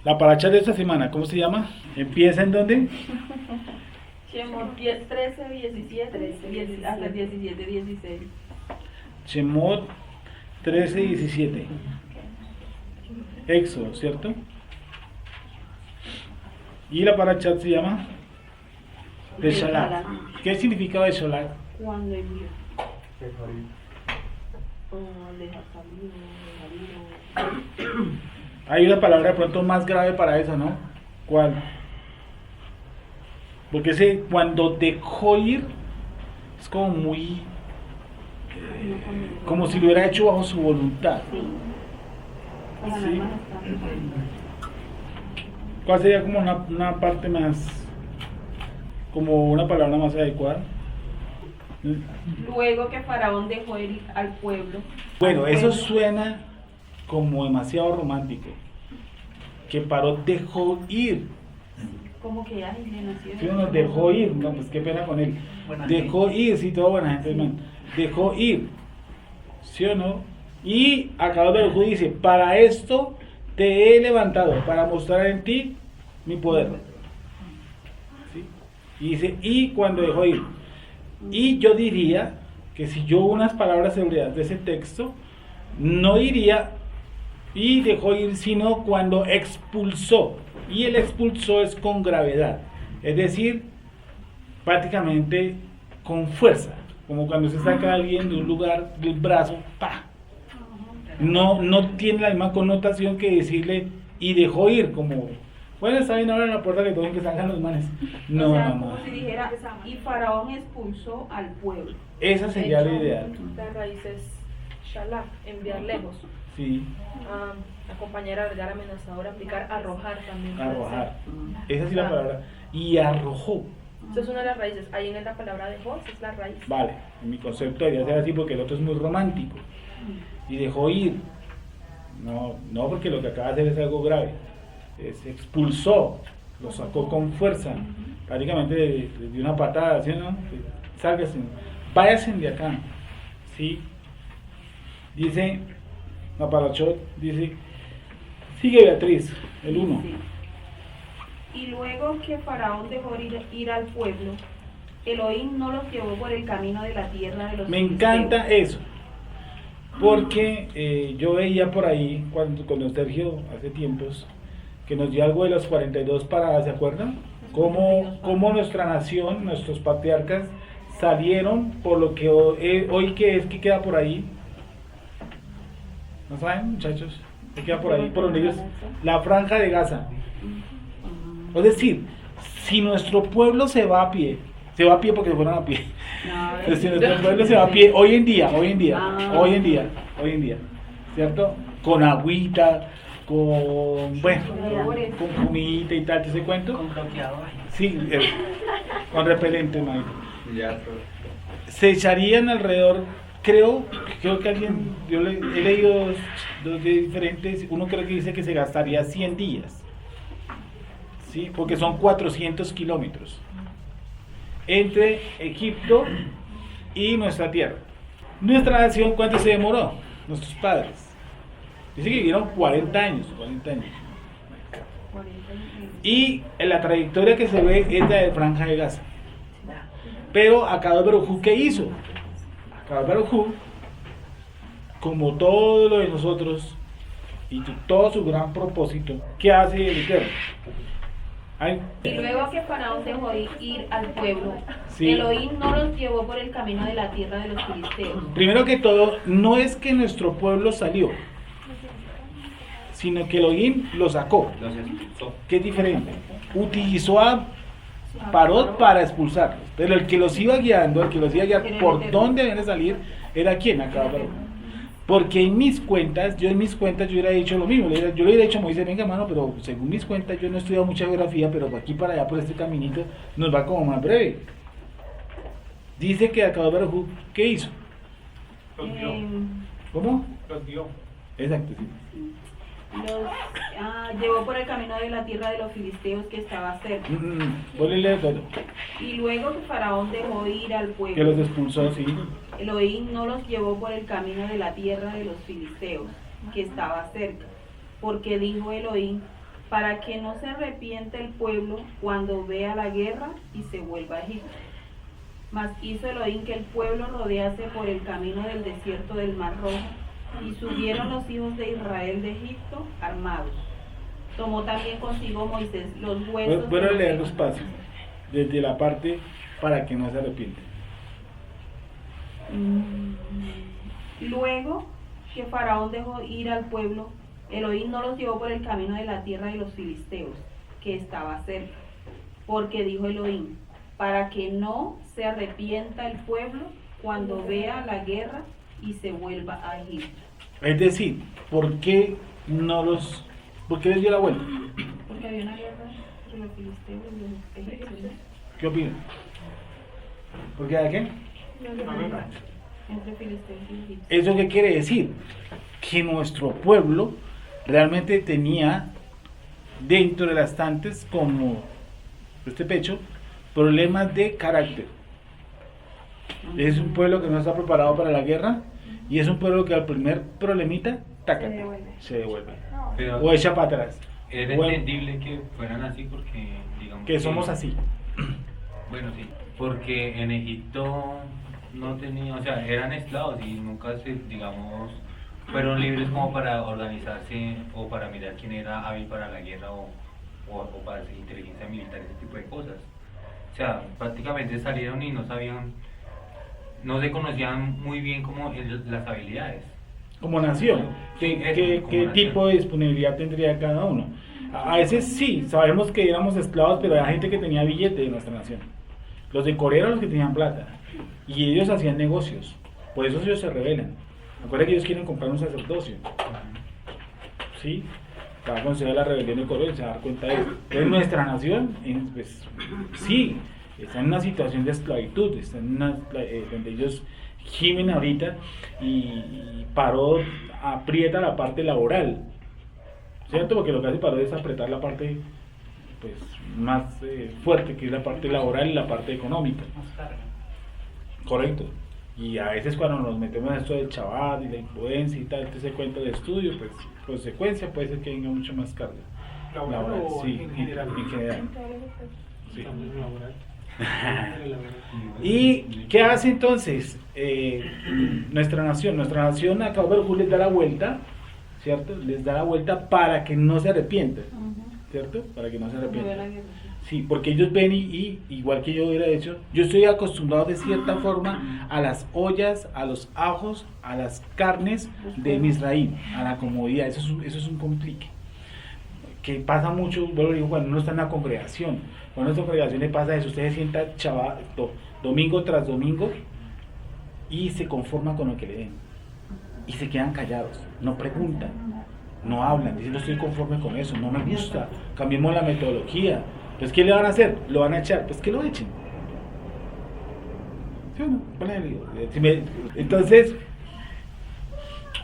La paracha de esta semana, ¿cómo se llama? ¿Empieza en dónde? Shemot 13, 17, hasta 17, 16. Shemot 13 y 17. Éxodo, ¿cierto? Y la paracha se llama Beshalach. ¿Qué significa Beshalach? Cuando envió. Dejar salir. Hay una palabra de pronto más grave para eso, ¿no? ¿Cuál? Porque ese cuando dejó ir es como muy como si lo hubiera hecho bajo su voluntad. ¿Sí? ¿Cuál sería como una parte más, como una palabra más adecuada? Luego que Faraón dejó ir al pueblo. Bueno, eso suena como demasiado romántico. Que Paró dejó ir. Como que ya nació. Si uno dejó ir, no, pues qué pena con él. Dejó ir, sí, todo buena gente, hermano. Dejó ir, ¿sí o no? Y acá Baruj dice, para esto te he levantado, para mostrar en ti mi poder. ¿Sí? Y dice, y cuando dejó ir. Y yo diría que si yo unas palabras hebreas de ese texto, no diría y dejó ir, sino cuando expulsó. Y el expulsó es con gravedad, es decir, prácticamente con fuerza, como cuando se saca a alguien de un lugar del brazo, ¡pa! No tiene la misma connotación que decirle y dejó ir, como, bueno, está bien ahora en la puerta que toquen que salgan los manes. No, o sea, no. como si dijera, y Faraón expulsó al pueblo. Esa sería la idea. La raíz es shalach, enviar lejos. Sí. Acompañar, agregar, amenazador, aplicar, arrojar también. Arrojar. Esa sí la palabra. Y arrojó. Eso es una de las raíces. Ahí en la palabra dejó, esa es la raíz. Vale, en mi concepto debería ser así porque el otro es muy romántico. Y dejó ir. No, porque lo que acaba de hacer es algo grave. Se expulsó, lo sacó con fuerza, prácticamente de una patada, ¿sí, no? Sálgase, váyase de acá. ¿Sí? Dice, la Parashot dice, sigue Beatriz, el 1. Sí. Y luego que Faraón dejó ir al pueblo, Elohim no los llevó por el camino de la tierra de los Me filisteos. encanta eso, porque yo veía por ahí, cuando Sergio hace tiempos, que nos dio algo de las 42 paradas, ¿se acuerdan? Cómo nuestra nación, nuestros patriarcas, salieron por lo que hoy que es que queda por ahí. ¿No saben, muchachos? ¿Qué queda por ahí? Por donde ellos, la franja de Gaza. Es decir, si nuestro pueblo se va a pie porque se fueron a pie. Pero si nuestro pueblo se va a pie, hoy en día, ¿cierto? Con agüita, con fumita y tal, ¿te se cuento? Con bloqueador. Sí, con repelente, Mike. Se echarían alrededor, creo que alguien, yo he leído dos de diferentes, uno creo que dice que se gastaría 100 días, ¿sí? Porque son 400 kilómetros entre Egipto y nuestra tierra. Nuestra nación, ¿cuánto se demoró? Nuestros padres. Dice que vivieron 40 años. Y la trayectoria que se ve es la de Franja de Gaza. Pero Akadosh Baruj Hu, ¿qué hizo? Akadosh Baruj Hu, como todo lo de nosotros y todo su gran propósito, ¿qué hace el Eterno? Y luego que Faraón dejó ir al pueblo, Sí. Elohim no los llevó por el camino de la tierra de los filisteos. Primero que todo, no es que nuestro pueblo salió, sino que Elohim lo sacó, que es diferente. Utilizó a Parot para expulsarlos, pero el que los iba guiando, por dónde deben de salir, era quien acá. Porque yo en mis cuentas yo hubiera dicho lo mismo, yo le hubiera dicho a Moisés, venga hermano, pero según mis cuentas yo no he estudiado mucha geografía, pero aquí para allá por este caminito nos va como más breve. Dice que acá Baruj Hu, ¿qué hizo? ¿Cómo? Los dio. Exacto, sí. Llevó por el camino de la tierra de los filisteos que estaba cerca. Vuelve y lee todo. Y luego que Faraón dejó ir al pueblo, Que los expulsó, sí. Elohim no los llevó por el camino de la tierra de los filisteos que estaba cerca, porque dijo Elohim, para que no se arrepienta el pueblo cuando vea la guerra y se vuelva a Egipto. Mas hizo Elohim que el pueblo rodease por el camino del desierto del Mar Rojo, y subieron los hijos de Israel de Egipto armados. Tomó también consigo Moisés los huesos. Voy a leer los pasos, desde la parte para que no se arrepiente. Luego que Faraón dejó ir al pueblo, Elohim no los llevó por el camino de la tierra de los filisteos, que estaba cerca, porque dijo Elohim, para que no se arrepienta el pueblo cuando vea la guerra y se vuelva a Egipto. Es decir, ¿por qué les dio la vuelta? Porque había una guerra entre los filisteos y los egipcios. ¿Qué opinan? ¿Por qué hay qué? Entre filisteos y egipcios. ¿Eso qué quiere decir? Que nuestro pueblo realmente tenía dentro de las estantes, como este pecho, problemas de carácter. Es un pueblo que no está preparado para la guerra y es un pueblo que al primer problemita, taca, se devuelve. Pero O echa para atrás. era O- entendible que fueran así porque, digamos... Que somos así. Bueno, sí, porque en Egipto no tenían, o sea, eran esclavos y nunca se, digamos, fueron libres como para organizarse o para mirar quién era hábil para la guerra o para hacer inteligencia militar, ese tipo de cosas. O sea, prácticamente salieron y no sabían, no se conocían muy bien como las habilidades. Como nación, Sí, eso, ¿qué como nación. tipo de disponibilidad tendría cada uno? A veces sí, sabemos que éramos esclavos, pero había gente que tenía billete de nuestra nación. Los de Corea eran los que tenían plata y ellos hacían negocios, por eso ellos se rebelan. Recuerda que ellos quieren comprar un sacerdocio. ¿Sí? Va a considerar la rebelión de Corea y se va a dar cuenta de eso. Entonces nuestra nación, pues, sí, está en una situación de esclavitud, está en una, donde ellos gimen ahorita y Paró aprieta la parte laboral, ¿cierto? Porque lo que hace Paró es apretar la parte pues más fuerte, que es la parte laboral y la parte económica. Correcto. Y a veces cuando nos metemos en esto del Shabbat y la influencia y tal, ese cuento de estudio, pues consecuencia puede ser que venga mucho más carga. ¿Laboral o sí, en general? en general. Sí. También laboral. ¿Y qué hace entonces nuestra nación? Nuestra nación a Cabo Verjú les da la vuelta, ¿cierto? Les da la vuelta para que no se arrepientan, ¿cierto? Para que no se arrepientan. Sí, porque ellos ven y igual que yo hubiera hecho, yo estoy acostumbrado de cierta forma a las ollas, a los ajos, a las carnes de Misraim, a la comodidad. Eso es un complique. Que pasa mucho, bueno, digo, cuando uno está en la congregación. Cuando en esta congregación le pasa eso, usted se sienta domingo tras domingo y se conforma con lo que le den. Y se quedan callados, no preguntan, no hablan, dicen no estoy conforme con eso, no me gusta, cambiemos la metodología. Pues ¿qué le van a hacer? ¿Lo van a echar? Pues que lo echen. ¿Sí o no? Entonces,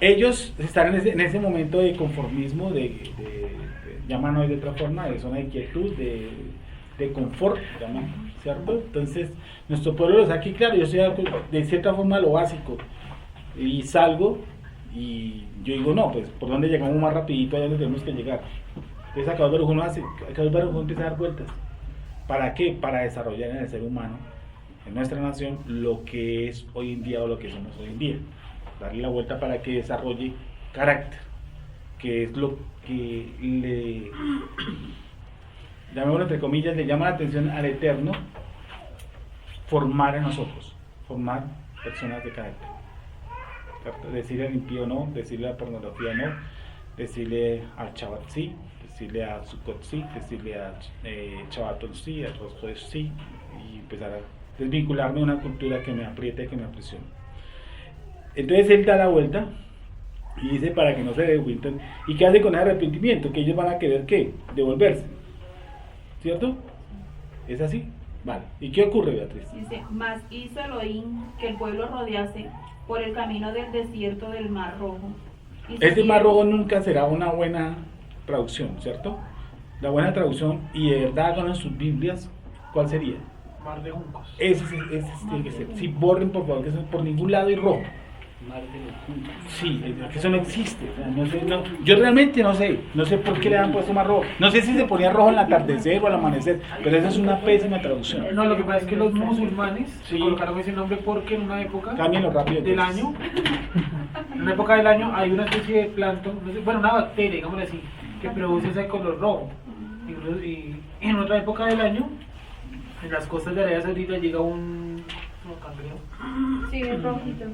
ellos están en ese momento de conformismo, llaman hoy de otra forma, de zona de quietud, de confort, llaman, ¿cierto? Entonces, nuestro pueblo los aquí, claro, yo soy de cierta forma lo básico, y salgo, y yo digo, no, pues, ¿por dónde llegamos más rapidito allá donde tenemos que llegar? Entonces, acá Verjón empieza a dar vueltas. ¿Para qué? Para desarrollar en el ser humano, en nuestra nación, lo que es hoy en día o lo que somos hoy en día. Darle la vuelta para que desarrolle carácter, que es lo que le, llamémoslo entre comillas, le llama la atención al Eterno, formar en nosotros, formar personas de carácter. ¿Cierto? Decirle al impío no, decirle a la pornografía no, decirle al Shabbat sí, decirle a Sukkot sí, decirle a Shabbaton sí, a Rosh sí, y empezar a desvincularme de una cultura que me aprieta y que me aprisiona. Entonces él da la vuelta y dice para que no se devuelvan. ¿Y qué hace con el arrepentimiento? Que ellos van a querer ¿qué? Devolverse, ¿cierto? ¿Es así? Vale. ¿Y qué ocurre, Beatriz? Dice, mas hizo Elohim que el pueblo rodease por el camino del desierto del Mar Rojo. Y Este siguieron- Mar Rojo nunca será una buena traducción, ¿cierto? La buena traducción, y de verdad hagan en sus Biblias, ¿cuál sería? Mar de juncos. Ese tiene que ser. Si borren por favor, que eso por ningún lado y rojo. Mar de los Juncos. Sí, es que eso no existe. O sea, no sé, yo realmente no sé por qué le han puesto mar rojo. No sé si se ponía rojo al atardecer o al amanecer, pero esa es una pésima traducción. No, lo que pasa es que los musulmanes Sí. colocaron ese nombre porque en una época Cámbienlo rápido. del entonces. año, en una época del año hay una especie de plancton, no sé, bueno, una bacteria, digámoslo así, que produce ese color rojo. Y en otra época del año, en las costas de Arabia Saudita llega un cangrejo. Sí, es rojito.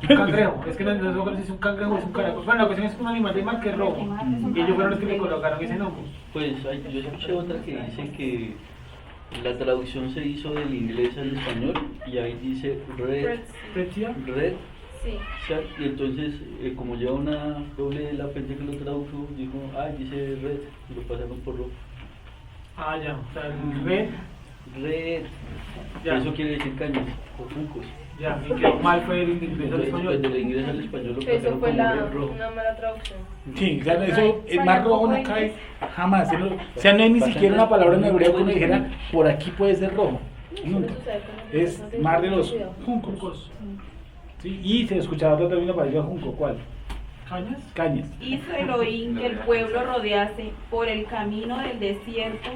Un cangrejo, es que no sé si es un cangrejo o es un caracol. Bueno, la cuestión es que un animal de mar que es rojo. Y ellos fueron los que le colocaron ese nombre. Pues yo escuché otra que dice que la traducción se hizo del inglés al español y ahí dice red, ¿Repsia? red, Sí. shark, y entonces como lleva una doble, la gente que lo tradujo dijo, dice red, y lo pasaron por rojo. Ah, ya, o sea, el red, Red, ya, eso quiere decir cañas o juncos. ya, y quedó mal fue el inglés al Entonces, pues, español. del inglés al español lo Eso pasaron fue como la, red rojo. una mala traducción. Sí, o sea, eso, el mar rojo no cae jamás. O sea, no hay ni siquiera una palabra en hebreo que uno dijera, por aquí puede ser rojo. Nunca. Es mar de los juncos. Juncos. Sí, y se escuchaba otro término parecido a junco, ¿cuál? ¿Cañas? Cañas. Hizo Elohim que el pueblo rodease por el camino del desierto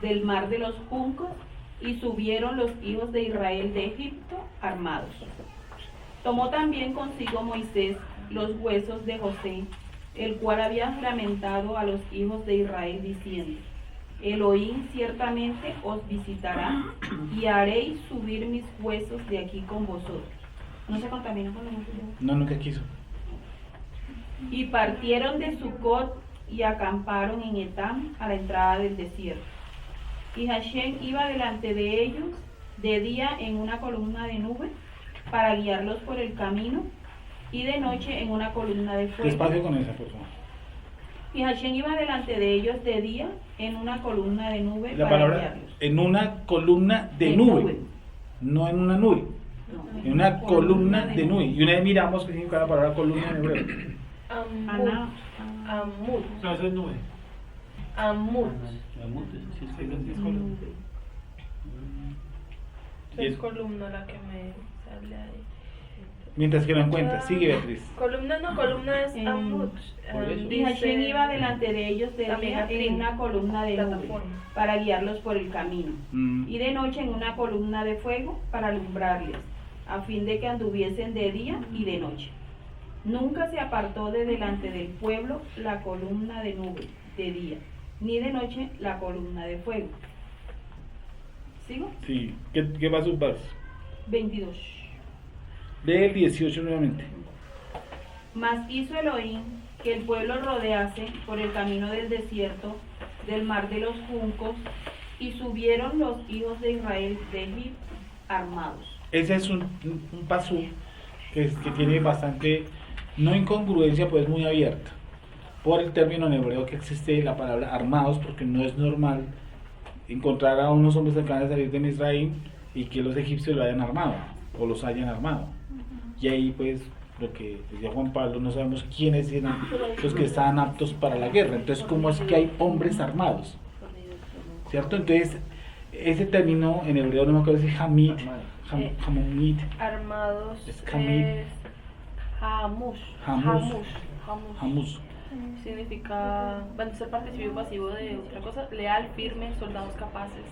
del mar de los juncos, y subieron los hijos de Israel de Egipto armados. Tomó también consigo Moisés los huesos de José, el cual había juramentado a los hijos de Israel diciendo: Elohim ciertamente os visitará, y haréis subir mis huesos de aquí con vosotros. ¿No se contaminó con los huesos? No, nunca quiso. Y partieron de Sucot y acamparon en Etam a la entrada del desierto. Y Hashem iba delante de ellos de día en una columna de nube para guiarlos por el camino, y de noche en una columna de fuego. Despacio con esa, por favor. Y Hashem iba delante de ellos de día en una columna de nube La para palabra guiarlos. en una columna de nube, no en una nube, No, en una columna de nube. Y una vez miramos qué significa la palabra columna en hebreo. Ana- Amut. No, eso es nube. Amut. Amut, sí, Sí, sí, es columna. Y Es es- columna la que me sale ahí. Mientras que no encuentras, sigue Beatriz. Columna no, columna es Amut. Por eso. Y Hashem iba delante de ellos de También día actriz, en una columna de nube plataforma. para guiarlos por el camino, Mm. y de noche en una columna de fuego para alumbrarles, a fin de que anduviesen de día y de noche. Nunca se apartó de delante del pueblo la columna de nube de día, ni de noche la columna de fuego. ¿Sigo? Sí, ¿qué va a sus versos? 22. Del 18 nuevamente. Mas hizo Elohim que el pueblo rodease por el camino del desierto del mar de los juncos, y subieron los hijos de Israel de Egipto armados. Ese es un pasú que tiene bastante, no incongruencia, pues muy abierta. Por el término en hebreo que existe la palabra armados, porque no es normal encontrar a unos hombres que acaban de salir de Misraim y que los egipcios lo hayan armado o los hayan armado. Y ahí pues lo que decía Juan Pablo, no sabemos quiénes eran los que estaban aptos para la guerra. Entonces, ¿cómo es que hay hombres armados? ¿Cierto? Entonces, ese término en hebreo no me acuerdo si es hamid, hamid, Armados Es Hamid. Hamush. Hamus. Hamush. hamus. Significa, bueno, ser participio pasivo de otra cosa, leal, firme, soldados capaces,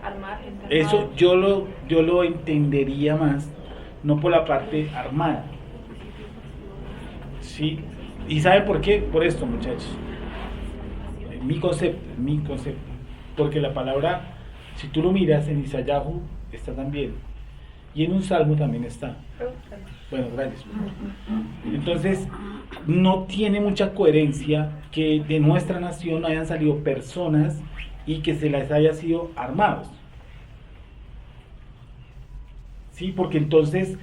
armar, gente armada. Eso yo lo entendería más, no por la parte armada. ¿Sí? ¿Y sabe por qué? Por esto, muchachos. Mi concepto. Porque la palabra, si tú lo miras en Isayahu, está también. Y en un salmo también está. Bueno, gracias. Entonces, no tiene mucha coherencia que de nuestra nación no hayan salido personas y que se les haya sido armados. Sí, porque entonces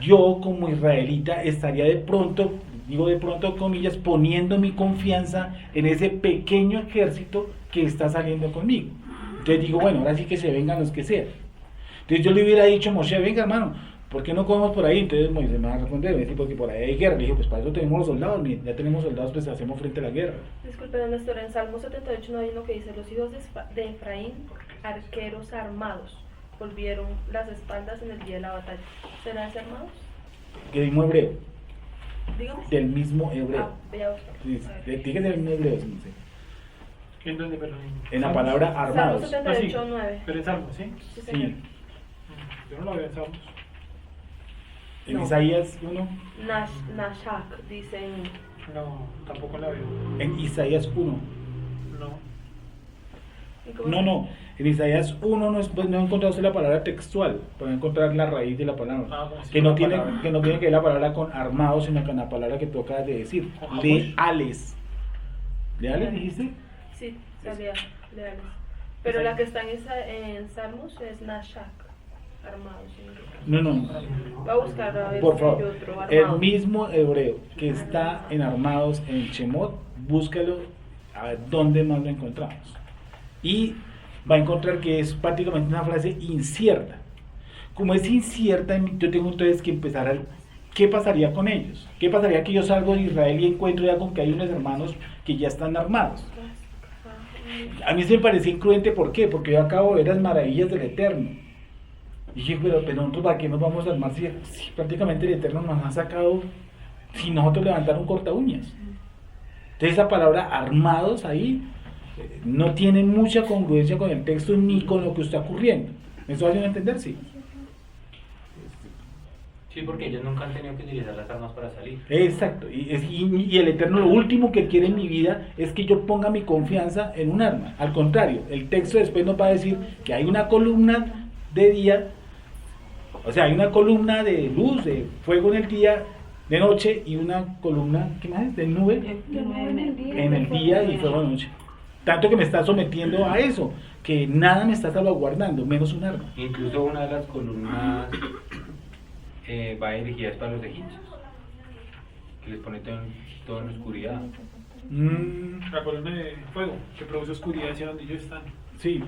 yo como israelita estaría de pronto, digo de pronto comillas, poniendo mi confianza en ese pequeño ejército que está saliendo conmigo. Entonces digo, bueno, ahora sí que se vengan los que sean. Entonces yo le hubiera dicho a Moshe, venga hermano, ¿por qué no cogemos por ahí? Entonces Moisés me va a responder, me dice, porque por ahí hay guerra. Le dije, pues para eso tenemos los soldados, ya tenemos soldados, pues hacemos frente a la guerra. Disculpe, don Néstor, en Salmo 78 no hay uno que dice: los hijos de Efraín, arqueros armados, volvieron las espaldas en el día de la batalla. ¿Serán ese armados? Que el mismo hebreo. Dígame. Del mismo hebreo. Ah, voy a buscar. Sí, tiene que ser el mismo hebreo, sí, sí. ¿En dónde, perdón? En la palabra Salmo armados. 78, 9. Pero en Salmos, ¿sí? Sí, señor. Sí. Yo no lo veo en Salmos. En No. Isaías 1. Nashak, dicen. No, tampoco la veo. En Isaías 1. No. ¿Y cómo? No. En Isaías 1 no encontrado usted la palabra textual. Puede encontrar la raíz de la palabra. Ah, como si que, no fuera tiene, palabra. que no tiene que ver la palabra con armados, sino con la palabra que tú acabas de decir. Con Hamosh. Leales. ¿Leales dijiste? Sí, salía leales. Pero la que está en Salmos es Nashak, armados. No. Voy a buscar a ver Por si hay favor. otro El armado. mismo hebreo que está en armados en Shemot, búscalo a ver dónde más lo encontramos. Y va a encontrar que es prácticamente una frase incierta. Como es incierta, yo tengo entonces que empezar a... ¿Qué pasaría con ellos? ¿Qué pasaría que yo salgo de Israel y encuentro ya con que hay unos hermanos que ya están armados? A mí se me parecía incruente, ¿por qué? Porque yo acabo de ver las maravillas del Eterno. Y dije, pero nosotros ¿para qué nos vamos a armar si prácticamente el Eterno nos ha sacado sin nosotros levantar un corta uñas? Entonces esa palabra armados ahí no tiene mucha congruencia con el texto ni con lo que está ocurriendo. ¿Me estoy haciendo entender? Sí. Sí, porque ellos nunca han tenido que utilizar las armas para salir. Exacto. Y el Eterno lo último que quiere en mi vida es que yo ponga mi confianza en un arma. Al contrario, el texto después nos va a decir que hay una columna de día, o sea, hay una columna de luz, de fuego en el día, de noche, y una columna, ¿qué más es? De nube en el día y fuego de noche. Tanto que me está sometiendo a eso, que nada me está salvaguardando, menos un arma. Incluso una de las columnas va dirigida para los egipcios, que les pone todo en oscuridad. La columna de fuego que produce oscuridad hacia donde ellos están. Sí.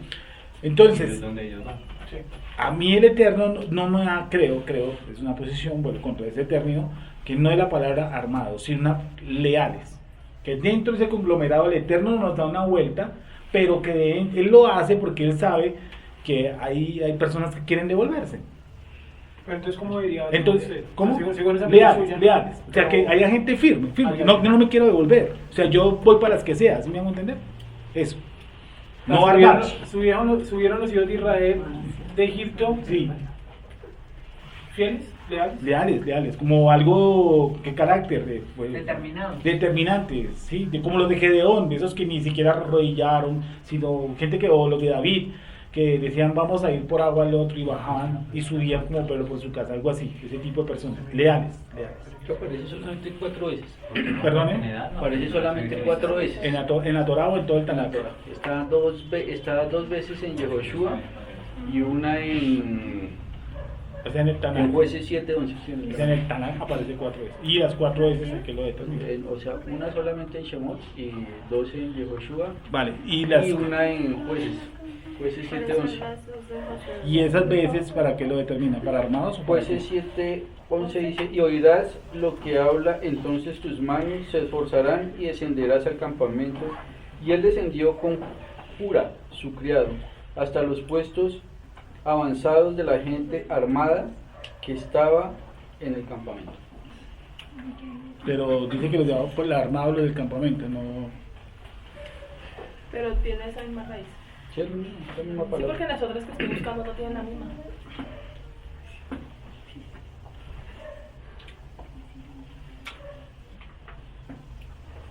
Es Entonces, donde ellos van. Sí. a mí el Eterno no me da, creo, es una posición, bueno, contra ese término, que no es la palabra armados, sino leales. Que dentro de ese conglomerado el Eterno nos da una vuelta, pero que él lo hace porque él sabe que hay personas que quieren devolverse. Pero entonces, ¿cómo diría? Entonces, ¿cómo? Sigo en esa Leales, suya. leales. O sea, que haya gente firme. No, yo no me quiero devolver. O sea, yo voy para las que sea, ¿sí me hago entender? Eso. No armados. Subieron los hijos de Israel de Egipto. Sí. ¿Fieles? ¿Leales? Leales, como algo, ¿qué carácter? Determinado. Determinante, sí, como los de Gedeón, de esos que ni siquiera arrodillaron, sino gente que, o los de David, que decían vamos a ir por agua al otro y bajaban y subían como pueblo por su casa, algo así, ese tipo de personas, leales. Que aparece solamente 4 veces. Perdone, Aparece solamente 4 veces. en la Torah o en todo el Tanakh. Está dos veces en Yehoshua y una en O sea, en el Tanakh. Jueces 7:11. O sea, en el Tanakh aparece 4 veces. Y las 4 veces en que lo determina. O sea, una solamente en Shemot y 2 en Yehoshua Vale, y una en Jueces. Jueces 7:11. y esas veces, ¿para qué lo determina? ¿Para armados o para Jueces 7:11 dice, y oirás lo que habla, entonces tus manos se esforzarán y descenderás al campamento. Y él descendió con Jura, su criado, hasta los puestos avanzados de la gente armada que estaba en el campamento. Pero dice que los llevaba por el armado los del campamento, no. Pero tiene esa misma raíz. Sí, es la misma Sí, palabra. porque las otras que estoy buscando no tienen la misma.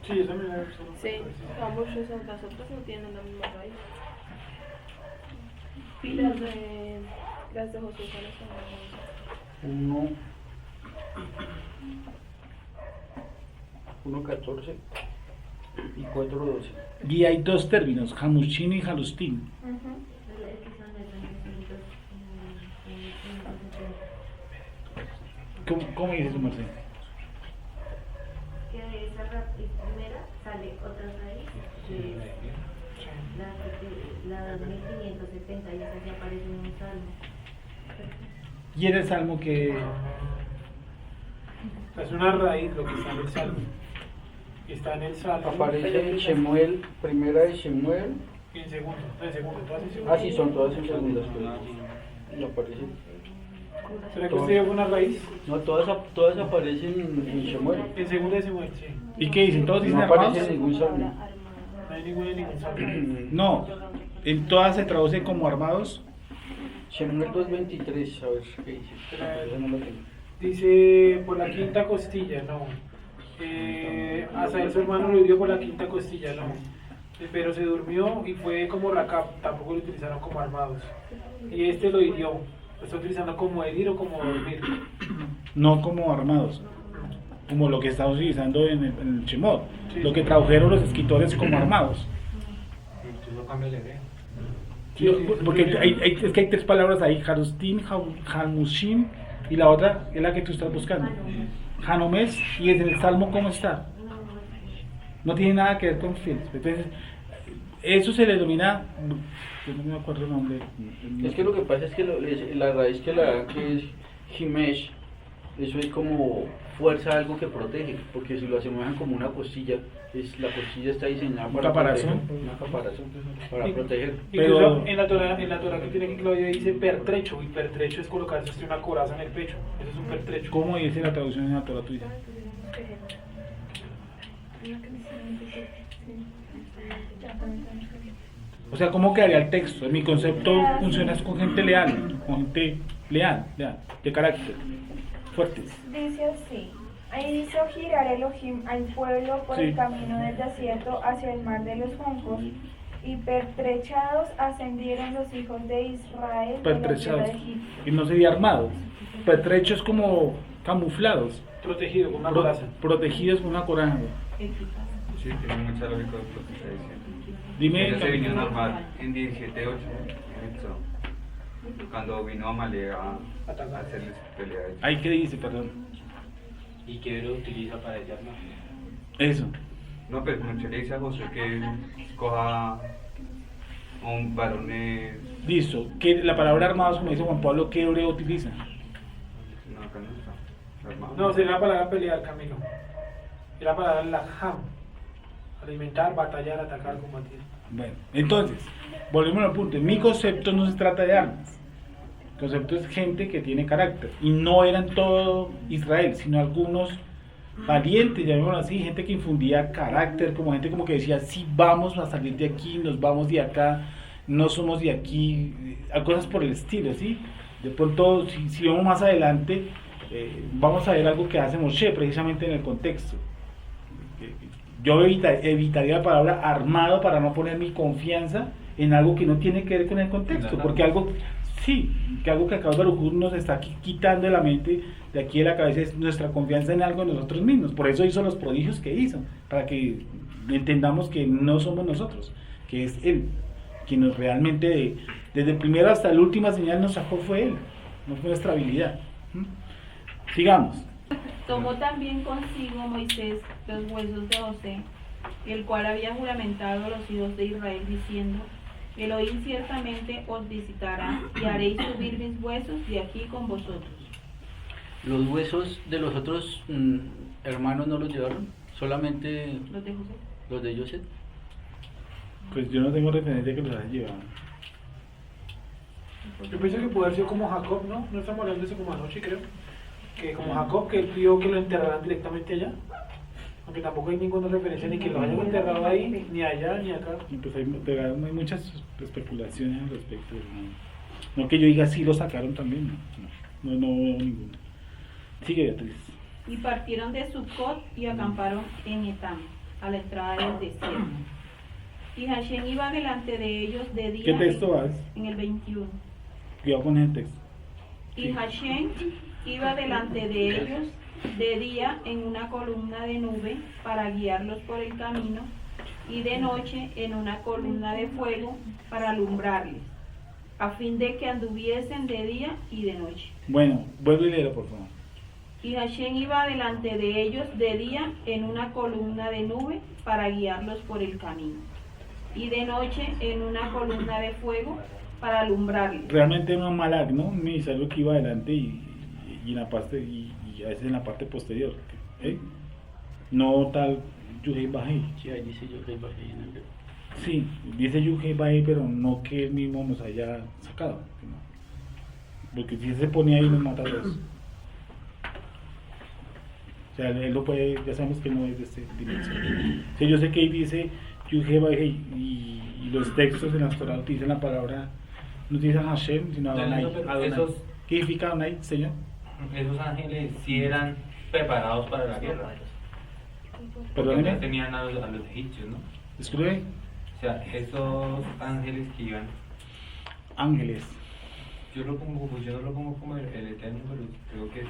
Sí, esa me la he visto. Sí, ambos esas, las otras no tienen la misma raíz. Y las de Josué, ¿cuáles son? 1:14 y 4:12. Y hay dos términos, Hamushín y Jalustín. ¿Cómo dice su merced? Que de esa primera sale otra raíz, que es la 2570, y esa sí aparece en un salmo. Y en el salmo que Es una raíz lo que está en el salmo. Está en el salmo. Aparece en Shemuel, primera de Shemuel. Y en segundo, todas en segundo. Ah, sí, son todas en segundas. Pero no aparece. ¿Será que usted lleva una raíz? No, todas aparecen en Shemuel. En segunda de Samuel, sí. ¿Y qué dicen? ¿Todos dicen No armados? aparece en ningún salmo. No hay ninguna ningún salmo. No, en todas se traduce como armados. Shemuel 2:23, a ver qué dice. Eso no lo tengo. Dice por la quinta costilla, no. Asael su hermano lo hirió por la quinta costilla, no. Pero se durmió y fue como Racab, tampoco lo utilizaron como armados. Y este lo hirió. Lo está utilizando como herir o como dormir. No como armados, como lo que está utilizando en el Shemot, Sí. lo que tradujeron los escritores como armados. Incluso cambia el hebreo. Sí, No, sí, porque sí. es que hay tres palabras ahí, Harustin, Hamushim, y la otra es la que tú estás buscando. Hanomes, y en el Salmo, ¿cómo está? No tiene nada que ver con fieles. Entonces, eso se le denomina, yo no me acuerdo el nombre. Es que lo que pasa es que la raíz que es Himesh, eso es como fuerza, algo que protege, porque si lo asemejan como una costilla, la costilla está diseñada para caparazón. proteger, una caparazón para proteger. Incluso Pero- en la Torah que tiene aquí Claudia dice pertrecho, y pertrecho es colocarse una coraza en el pecho. Eso es un pertrecho. ¿Cómo dice la traducción en la Torah tuya? O sea, ¿cómo quedaría el texto? En mi concepto funciona con gente leal, de carácter, fuertes. Dice así: ahí hizo girar Elohim al pueblo por Sí. el camino del desierto hacia el mar de los juncos, y pertrechados ascendieron los hijos de Israel de la tierra Pertrechados. de Egipto. Y no sería armados. Pertrecho es como camuflados, Protegido con una coraza. protegidos con una coraza. Sí, tiene mucha lógica lo que está diciendo. Dime, Ellos se Camilo. vinieron a armar en 17:8, en Éxodo, cuando vino Amalek a hacerles pelea a ellos. ¿Ahí qué dice, perdón? ¿Y qué hebreo utiliza para ese arma? Eso. No, pero mucho le dice a Josué que escoja a un varón Listo. ¿Qué, la palabra armados, como dice Juan Pablo, ¿qué hebreo utiliza? no, acá no está, armado. No, sería la palabra pelear, Camilo. Es la palabra lajam. Alimentar, batallar, atacar, combatir. Bueno, entonces, volvemos al punto. En mi concepto no se trata de armas. El concepto es gente que tiene carácter. Y no eran todo Israel, sino algunos valientes, llamémoslo así, gente que infundía carácter, como gente como que decía, sí, vamos a salir de aquí, nos vamos de acá, no somos de aquí, cosas por el estilo, ¿sí? De pronto, si vamos más adelante, vamos a ver algo que hace Moshe, precisamente en el contexto. Yo evitaría la palabra armado para no poner mi confianza en algo que no tiene que ver con el contexto, porque algo, sí, que algo que acá Baruj Hu nos está quitando de la mente, de aquí de la cabeza, es nuestra confianza en algo de nosotros mismos. Por eso hizo los prodigios que hizo, para que entendamos que no somos nosotros, que es Él, quien nos realmente, desde el primero hasta la última señal nos sacó, fue Él, no fue nuestra habilidad. Sigamos. Tomó también consigo Moisés los huesos de José, el cual había juramentado a los hijos de Israel, diciendo: Elohim ciertamente os visitará, y haréis subir mis huesos de aquí con vosotros. Los huesos de los otros hermanos no los llevaron, solamente Los de José. los de Joseph. Pues yo no tengo referencia que los haya llevado. Yo pienso que puede haber sido como Jacob, ¿no? No estamos hablando de eso como anoche, creo. Que como Jacob, que él pidió que lo enterraran directamente allá. Aunque tampoco hay ninguna referencia ni que lo hayan enterrado ahí, ni allá, ni acá. Y pues pero hay muchas especulaciones al respecto. No que yo diga sí lo sacaron también, no veo ninguna. Sigue, Beatriz. Y partieron de Sucot y acamparon en Etam, a la entrada del desierto. Y Hashem iba delante de ellos de día. ¿Qué texto vas? En el 21. Cuidado con ese texto. Y Hashem iba delante de ellos de día en una columna de nube para guiarlos por el camino, y de noche en una columna de fuego para alumbrarles, a fin de que anduviesen de día y de noche. Bueno, vuelve y léelo, por favor. Y Hashem iba delante de ellos de día en una columna de nube para guiarlos por el camino, y de noche en una columna de fuego para alumbrarles. Realmente no es malak, ¿no? Un ministerio que iba adelante y en la parte, y a veces en la parte posterior. ¿Eh? No tal Yuhei Bajei. Sí, ahí dice Yosef Bajei en hebreo. Sí, dice Yuhei Bajei, pero no que él mismo nos haya sacado. Porque si se pone ahí nos mata a todos. O sea, él lo puede, ya sabemos que no es de esta dimensión. O sea, yo sé que ahí dice Yujeba y los textos en la Torah utilizan la palabra, no utilizan Hashem, sino Adonai. Esos, ¿Qué significa Adonai, señor? esos ángeles sí eran preparados para la guerra. Porque Perdóneme. ya tenían a los egipcios, ¿no? Escribe O sea, esos ángeles que iban, ángeles. yo no lo pongo como el eterno, pero creo que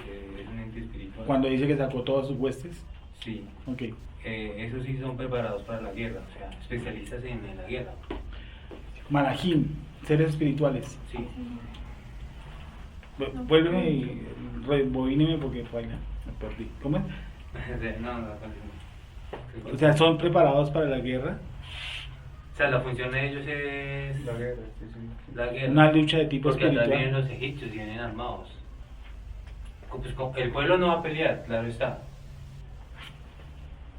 es un ente espiritual. Cuando dice que sacó todas sus huestes. Sí, Ok. esos sí son preparados para la guerra, o sea, especialistas en la guerra. Malachim, seres espirituales. Sí. Vuélveme y rebobíneme porque falla, me perdí. ¿Cómo es? No. O sea, son preparados para la guerra. O sea, la función de ellos es La guerra, sí, sí. la guerra. Una lucha de tipo Porque atrás vienen espiritual. los egipcios y vienen armados. Pues, el pueblo no va a pelear, claro está.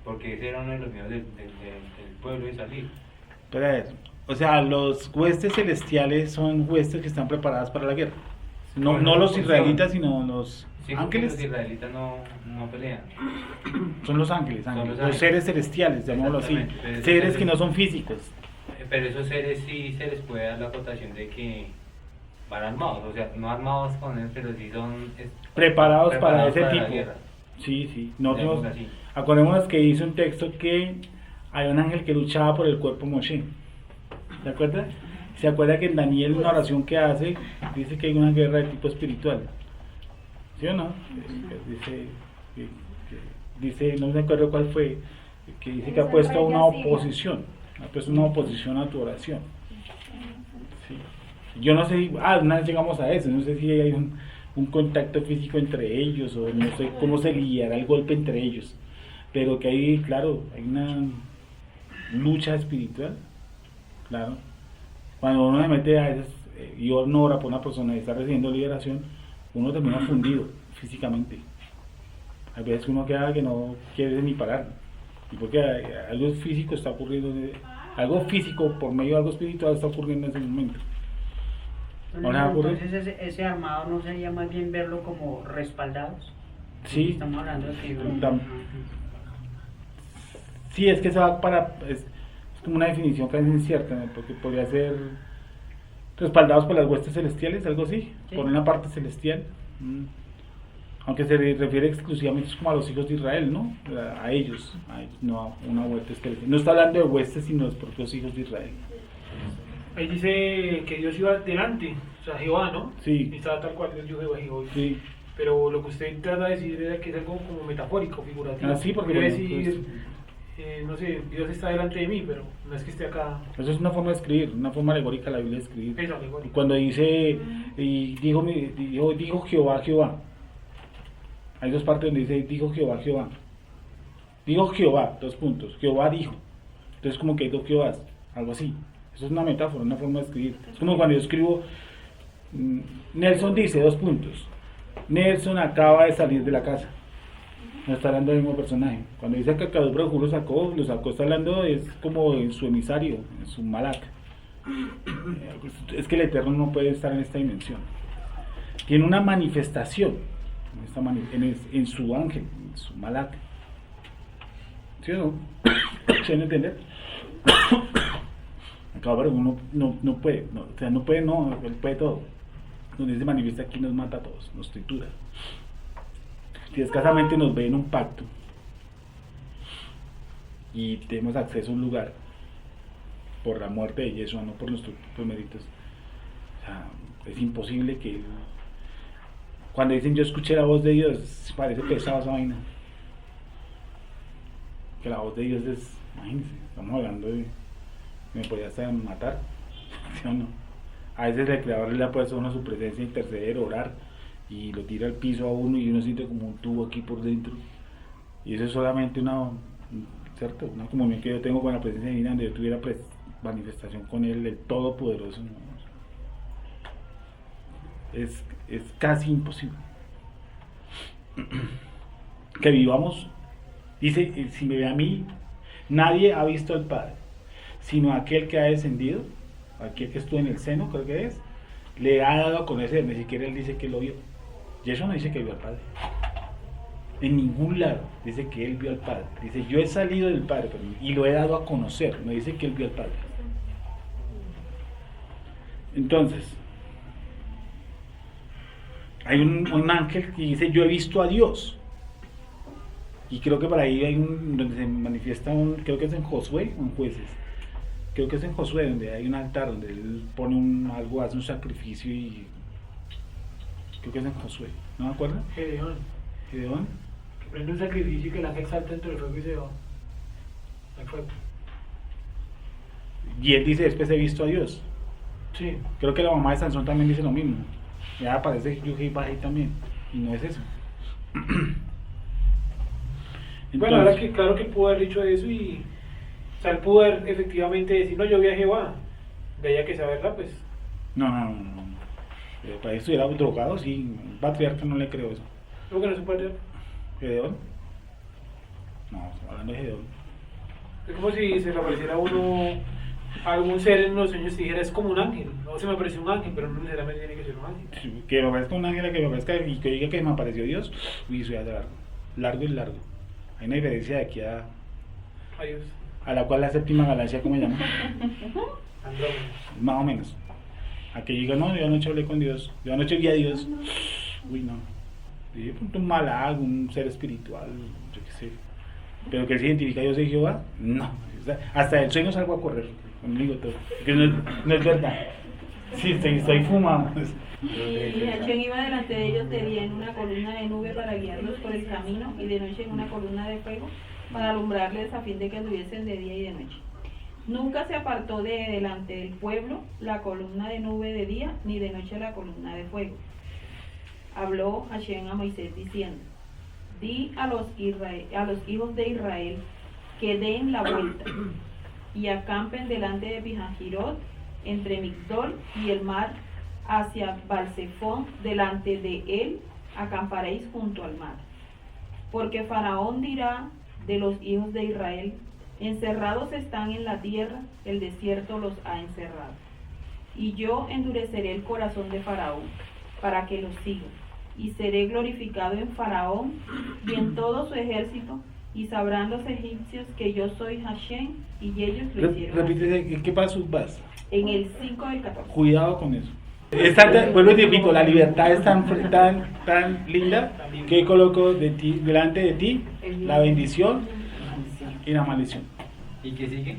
Porque ese era uno de los miedos del pueblo de salir. Pero a ver, o sea, los huestes celestiales son huestes que están preparadas para la guerra. No, Bueno, no los función. israelitas, sino los Sí, porque ángeles. los israelitas no pelean. Son los ángeles, Son ángeles, los los seres celestiales, llamémoslo así. Exactamente, pero esos Seres seres- que no son físicos. Pero esos seres sí se les puede dar la acotación de que van armados, o sea, no armados con él, pero sí son Preparados para ese la tipo. guerra. Sí, sí. Nosotros, Llamémoslo así. acordémonos que hizo un texto que hay un ángel que luchaba por el cuerpo Moshe. ¿Se acuerda? ¿Se acuerda que en Daniel, una oración que hace, dice que hay una guerra de tipo espiritual? ¿Sí o no? Dice, no me acuerdo cuál fue, que dice que ha puesto una oposición, ha puesto una oposición a tu oración. Sí. Yo no sé, una vez llegamos a eso, no sé si hay un contacto físico entre ellos o no sé cómo se lidiará el golpe entre ellos, pero que hay, claro, hay una lucha espiritual, claro. Cuando uno se mete a esas y uno ora por una persona y está recibiendo liberación, uno termina fundido físicamente. Hay veces que uno queda que no quiere ni parar, y porque algo físico está ocurriendo, algo físico por medio de algo espiritual está ocurriendo en ese momento. Ahora ocurre. Entonces ese armado no sería más bien verlo como respaldados. Sí, Estamos hablando de que sí, es que se va para, es como una definición casi incierta, ¿no? Porque podría ser respaldados por las huestes celestiales, algo así, Sí. por una parte celestial. Aunque se refiere exclusivamente como a los hijos de Israel, ¿no? A ellos, no a una hueste celestial. No está hablando de huestes, sino de los propios hijos de Israel. Ahí dice que Dios iba delante, o sea, Jehová, ¿no? Sí. Y estaba tal cual Dios Jehová. Sí. Pero lo que usted trata de decir era que es algo como metafórico, figurativo. Ah, sí, porque Quiere bueno, decir, pues, no sé, Dios está delante de mí, pero no es que esté acá. Eso es una forma de escribir, una forma alegórica de la Biblia de escribir. Es Y alegórico. cuando dice, y dijo Jehová, Jehová. Hay dos partes donde dice, dijo Jehová, Jehová. Dijo Jehová, 2 puntos. Jehová dijo. Entonces como que hay 2 Jehovás, algo así. Eso es una metáfora, una forma de escribir. Es como cuando yo escribo, Nelson dice, 2 puntos. Nelson acaba de salir de la casa. No está hablando del mismo personaje. Cuando dice que Kadosh lo sacó, está hablando, es como en su emisario, en su malak. Es que el Eterno no puede estar en esta dimensión. Tiene una manifestación en su ángel, en su malak. ¿Sí o no? ¿Se van a entender? Cabrón, uno no puede, o sea, no puede, no, él puede todo. Donde se manifiesta aquí nos mata a todos, nos tritura. Si escasamente nos ve en un pacto y tenemos acceso a un lugar por la muerte de Yeshua, no por nuestros méritos, o sea, es imposible que cuando dicen yo escuché la voz de Dios, parece pesado esa vaina. Que la voz de Dios es, imagínense, estamos hablando de, me podía hasta matar, ¿sí o no? A veces el creador le ha puesto a uno su presencia, interceder, orar, y lo tira al piso a uno y uno siente como un tubo aquí por dentro, y eso es solamente ¿cierto? Una comunión que yo tengo con la presencia divina, donde yo tuviera manifestación con él, el Todopoderoso, ¿no? Es casi imposible que vivamos. Dice, si me ve a mí, nadie ha visto al Padre, sino aquel que ha descendido, aquel que estuvo en el seno, creo que es, le ha dado a conocer, ni siquiera él dice que lo vio. Yeshua no dice que vio al Padre. En ningún lado dice que él vio al Padre. Dice, yo he salido del Padre y lo he dado a conocer. No dice que él vio al Padre. Entonces, hay un ángel que dice, yo he visto a Dios. Y creo que por ahí hay donde se manifiesta creo que es en Josué o en Jueces. Creo que es en Josué, donde hay un altar, donde él pone algo, hace un sacrificio y... Creo que es en Josué, ¿no me acuerdo? Gedeón. Gedeón. Que prende un sacrificio y que el ángel salta entre el fuego y se va al fuego. Y él dice, después he visto a Dios. Sí. Creo que la mamá de Sansón también dice lo mismo. Ya aparece Yuji Baji también. Y no es eso. Entonces, bueno, ahora que claro que él pudo haber dicho eso y... O sea, él pudo haber efectivamente decir, no, yo vi a Jehová. De ella que sea verdad, pues... No. Para eso era drogado, sí. Patriarca no le creo eso. ¿Cómo que no se puede hacer? ¿Gedeón? No, hablando de Gedeón. Es como si se le apareciera a uno algún ser en los sueños y dijera, es como un ángel. No, se me apareció un ángel, pero no necesariamente tiene que ser un ángel. Que me aparezca un ángel, que me aparezca y que diga que me apareció Dios. Uy, eso ya es largo y largo. Hay una diferencia de aquí a la cual la séptima galaxia, ¿cómo se llama? Andrómeda. Más o menos. A que diga, no, yo anoche hablé con Dios, yo anoche vi a Dios. Uy, no. Dije, un malago, un ser espiritual, yo qué sé. Pero que él se identifica a Dios de Jehová, no. Hasta el sueño salgo a correr, conmigo todo. Que no es verdad. Sí, estoy fumado. Y Hashem iba delante de ellos de día en una columna de nube para guiarlos por el camino, y de noche en una columna de fuego para alumbrarles a fin de que anduviesen de día y de noche. Nunca se apartó de delante del pueblo la columna de nube de día, ni de noche la columna de fuego. Habló Hashem a Moisés diciendo, di a los hijos de Israel que den la vuelta y acampen delante de Pijajirot, entre Migdol y el mar, hacia Balsefón, delante de él acamparéis junto al mar. Porque Faraón dirá de los hijos de Israel, encerrados están en la tierra, el desierto los ha encerrado. Y yo endureceré el corazón de Faraón, para que los siga, y seré glorificado en Faraón y en todo su ejército, y sabrán los egipcios que yo soy Hashem, y ellos lo hicieron. Repite, ¿en qué paso vas? En el 5 del 14. Cuidado con eso. Vuelvo y te repito, la libertad es tan linda que coloco delante de ti la bendición y la maldición. ¿Y qué sigue?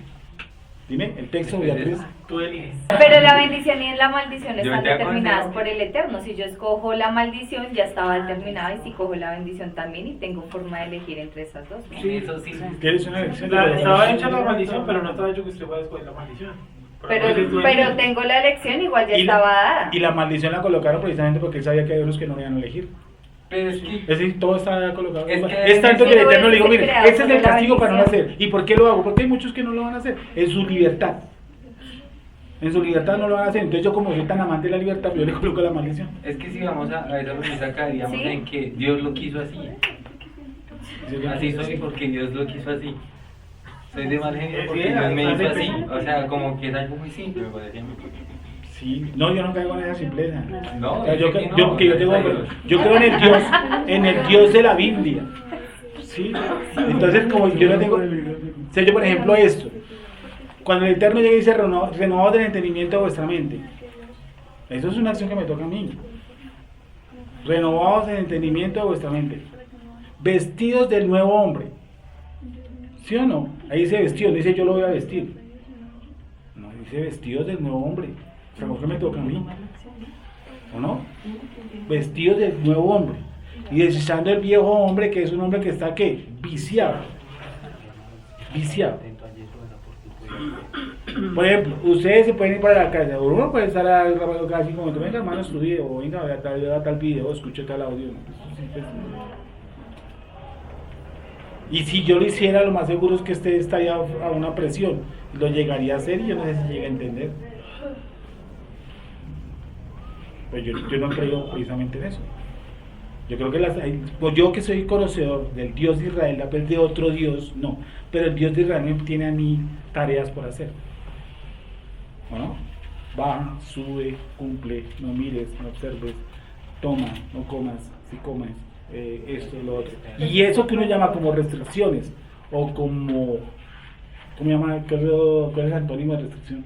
Dime, el texto, Beatriz. Tú eliges. Pero la bendición y la maldición Yo están ya determinadas cuando- por el Eterno. Si yo escojo la maldición, ya estaba determinada, y si cojo la bendición también, y tengo forma de elegir entre esas dos, ¿no? Sí, eso sí. ¿Quieres una elección? Estaba hecha la maldición, pero no estaba hecho que usted pueda escoger la maldición. Pero tengo la elección, igual ya estaba dada. Y la maldición la colocaron precisamente porque él sabía que hay unos que no iban a elegir. Pero es que... Es decir, todo está colocado. Es que- Es tanto que el Pero Eterno le digo, ese mire, creador ese es de el la castigo para no bendición. hacer. ¿Y por qué lo hago? Porque hay muchos que no lo van a hacer. En su libertad. En su libertad no lo van a hacer. Entonces yo, como soy tan amante de la libertad, yo le coloco la maldición. Es que si vamos a esa premisa caeríamos ¿Sí? en que Dios lo quiso así. Así soy porque Dios lo quiso así. Soy de mal genio porque Dios me hizo así. O sea, como que es algo muy simple, me parece a mí. Sí, no, yo no caigo en esa simpleza. No, O sea, yo, es que no, yo creo en el Dios de la Biblia. ¿Sí? Entonces, como yo no tengo. O sea, yo, por ejemplo, esto. Cuando el Eterno llega y dice, renovados del entendimiento de vuestra mente. Eso es una acción que me toca a mí. Renovados del entendimiento de vuestra mente. Vestidos del nuevo hombre. ¿Sí o no? Ahí dice vestidos, no dice yo lo voy a vestir. No, dice vestidos del nuevo hombre. O sea, ¿por qué me toca a mí? ¿O no? Vestidos del nuevo hombre. Y desechando el viejo hombre, que es un hombre que está, ¿qué? Viciado. Viciado. Por ejemplo, ustedes se pueden ir para la casa. Uno puede estar así como, venga hermano, estudie, o venga, vea tal video, escuche tal audio. ¿No? Y si yo lo hiciera, lo más seguro es que este estaría a una presión. Lo llegaría a hacer y yo no sé si llega a entender. Pues yo no creo precisamente en eso. Yo creo que pues yo que soy conocedor del Dios de Israel, la vez de otro Dios, no. Pero el Dios de Israel me tiene a mí tareas por hacer. ¿O no? baja, sube, cumple, no mires, no observes, toma, no comas, si comes, esto, lo otro. Y eso que uno llama como restricciones, o como, ¿cómo llama? ¿Cuál es el antónimo de restricción?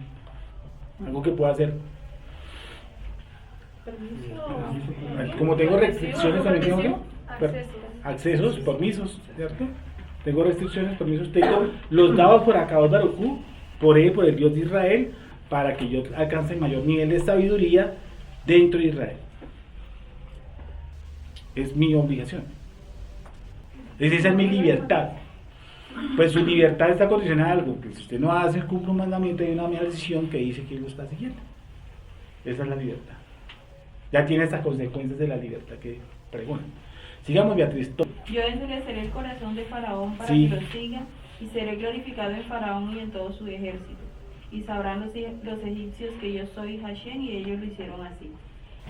Algo que pueda hacer. Como tengo restricciones, también tengo que accesos, permisos, ¿cierto? Tengo restricciones, permisos, tengo los dados por Akadosh Baruj Hu, por él, por el Dios de Israel, para que yo alcance el mayor nivel de sabiduría dentro de Israel. Es mi obligación. Esa es mi libertad. Pues su libertad está condicionada a algo, que si usted no hace, cumple un mandamiento, hay una maldición que dice que él lo está siguiendo. Esa es la libertad. Ya tiene estas consecuencias de la libertad que preguntan. Sigamos, Beatriz. Yo endureceré el corazón de Faraón para Sí. que lo siga, y seré glorificado en Faraón y en todo su ejército. Y sabrán los egipcios que yo soy Hashem, y ellos lo hicieron así.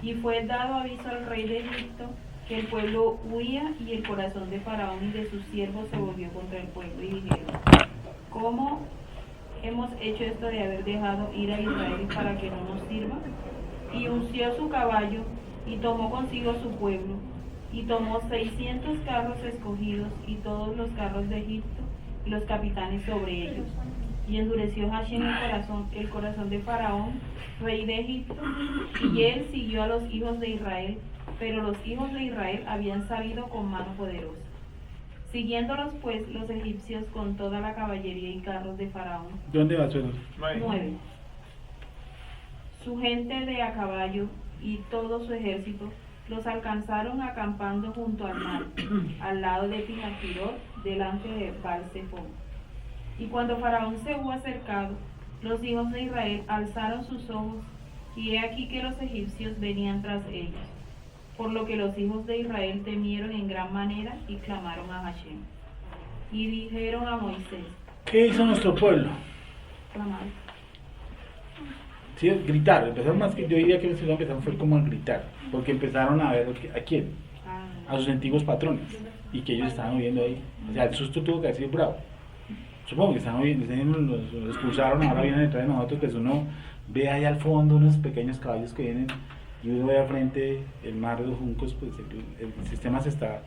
Y fue dado aviso al rey de Egipto que el pueblo huía, y el corazón de Faraón y de sus siervos se volvió contra el pueblo, y dijeron: ¿cómo hemos hecho esto de haber dejado ir a Israel para que no nos sirva? Y unció su caballo, y tomó consigo su pueblo, y tomó 600 carros escogidos, y todos los carros de Egipto, y los capitanes sobre ellos. Y endureció Hashem el corazón de Faraón, rey de Egipto, y él siguió a los hijos de Israel, pero los hijos de Israel habían salido con mano poderosa. Siguiéndolos pues los egipcios con toda la caballería y carros de Faraón. ¿Dónde va suelo? 9. Su gente de a caballo y todo su ejército los alcanzaron acampando junto al mar, al lado de Pihahirot, delante de Baal-Zephón. Y cuando Faraón se hubo acercado, los hijos de Israel alzaron sus ojos, y he aquí que los egipcios venían tras ellos. Por lo que los hijos de Israel temieron en gran manera y clamaron a Hashem. Y dijeron a Moisés: ¿Qué hizo nuestro pueblo? clamar. Sí, gritar. Empezaron más que, yo diría que empezaron fue como a gritar, porque empezaron a ver a quién, a sus antiguos patrones, y que ellos estaban oyendo ahí. O sea, el susto tuvo que haber sido bravo. Supongo que estaban oyendo, los expulsaron, ahora vienen detrás de nosotros, pues uno ve ahí al fondo unos pequeños caballos que vienen, y uno ve al frente el mar de los juncos, pues el sistema se está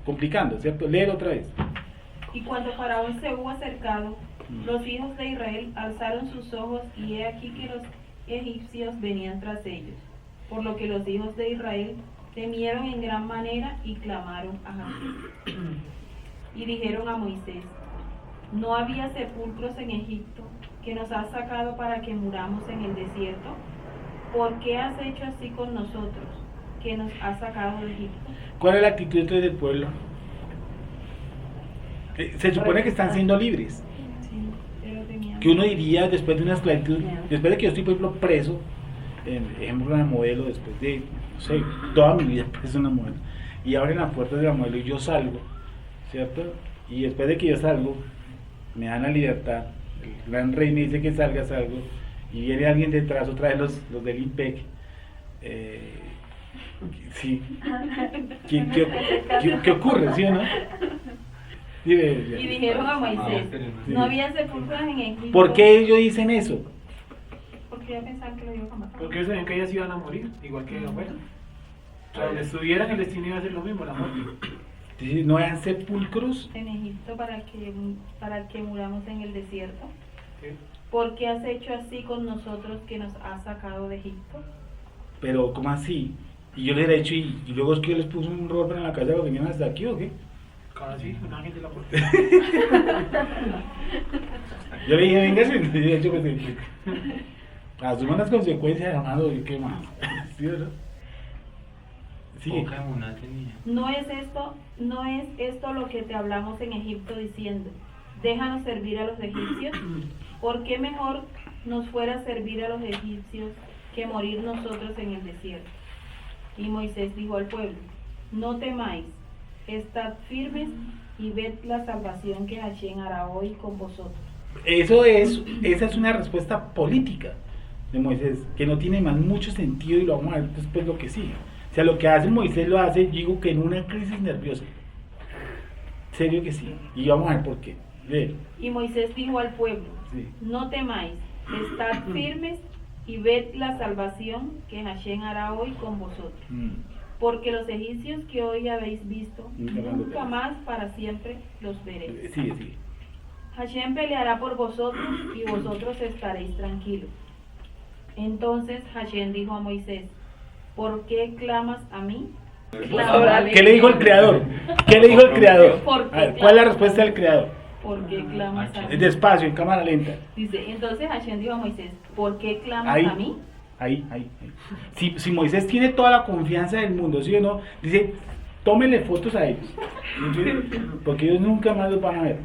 complicando, ¿cierto? Léelo otra vez. Y cuando Faraón se hubo acercado, los hijos de Israel alzaron sus ojos, y he aquí que los egipcios venían tras ellos. Por lo que los hijos de Israel temieron en gran manera y clamaron a Hashem. Y dijeron a Moisés: ¿no había sepulcros en Egipto que nos has sacado para que muramos en el desierto? ¿Por qué has hecho así con nosotros, que nos has sacado de Egipto? ¿Cuál es la actitud entonces del pueblo? Se supone que están siendo libres. Sí, pero tenían... Que uno diría, después de una esclavitud, después de que yo estoy, por ejemplo, preso, ejemplo, una modelo, después de, no sé, toda mi vida preso en una modelo, y abren las puertas de la modelo y yo salgo, ¿cierto? Y después de que yo salgo, me dan la libertad, el gran rey me dice que salga, salgo, y viene alguien detrás, otra vez los del IMPEC, sí, ¿qué ocurre, sí o no? Y dijeron a Moisés: ¿no había sepulcros en Egipto? ¿Por qué ellos dicen eso? Porque ya pensaban que lo iban a matar. Porque ellos sabían que ellas iban a morir, igual que abuela. O sea, donde estuvieran, el destino iba a ser lo mismo, la muerte. Dice, ¿no hayan sepulcros? En Egipto para que muramos en el desierto. ¿Sí? ¿Por qué has hecho así con nosotros, que nos has sacado de Egipto? Pero, ¿cómo así? Y yo les he hecho, y luego es que yo les puse un rol en la casa cuando venían hasta aquí, ¿o qué? Casi, una gente la puerta. Yo le dije, venga, y de hecho, pues, asuman las consecuencias, hermano, y qué más. ¿Sí o no? Sí. Poca emuná tenía. No es esto lo que te hablamos en Egipto diciendo: déjanos servir a los egipcios. ¿Por qué mejor nos fuera servir a los egipcios que morir nosotros en el desierto? Y Moisés dijo al pueblo: no temáis, estad firmes y ved la salvación que Hashem hará hoy con vosotros. Esa es una respuesta política de Moisés, que no tiene más mucho sentido, y lo vamos a ver después lo que sigue. O sea, lo que hace Moisés lo hace, digo, que en una crisis nerviosa. Serio que sí. Y vamos a ver por qué. Y Moisés dijo al pueblo: sí, no temáis, estad firmes y ved la salvación que Hashem hará hoy con vosotros. Porque los egipcios que hoy habéis visto, nunca más para siempre los veréis. Sí. Hashem peleará por vosotros y vosotros estaréis tranquilos. Entonces Hashem dijo a Moisés, ¿por qué clamas a mí? ¿Qué le dijo el Creador? ¿Qué le dijo el Creador? ¿Por qué A ver, ¿cuál es la respuesta del Creador? ¿Por qué clamas a mí? Despacio, en cámara lenta. Dice, entonces Hashem dijo a Moisés, ¿por qué clamas Ahí. a mí? Ahí. Si Moisés tiene toda la confianza del mundo, ¿sí o no? Dice, tómenle fotos a ellos. Porque ellos nunca más los van a ver.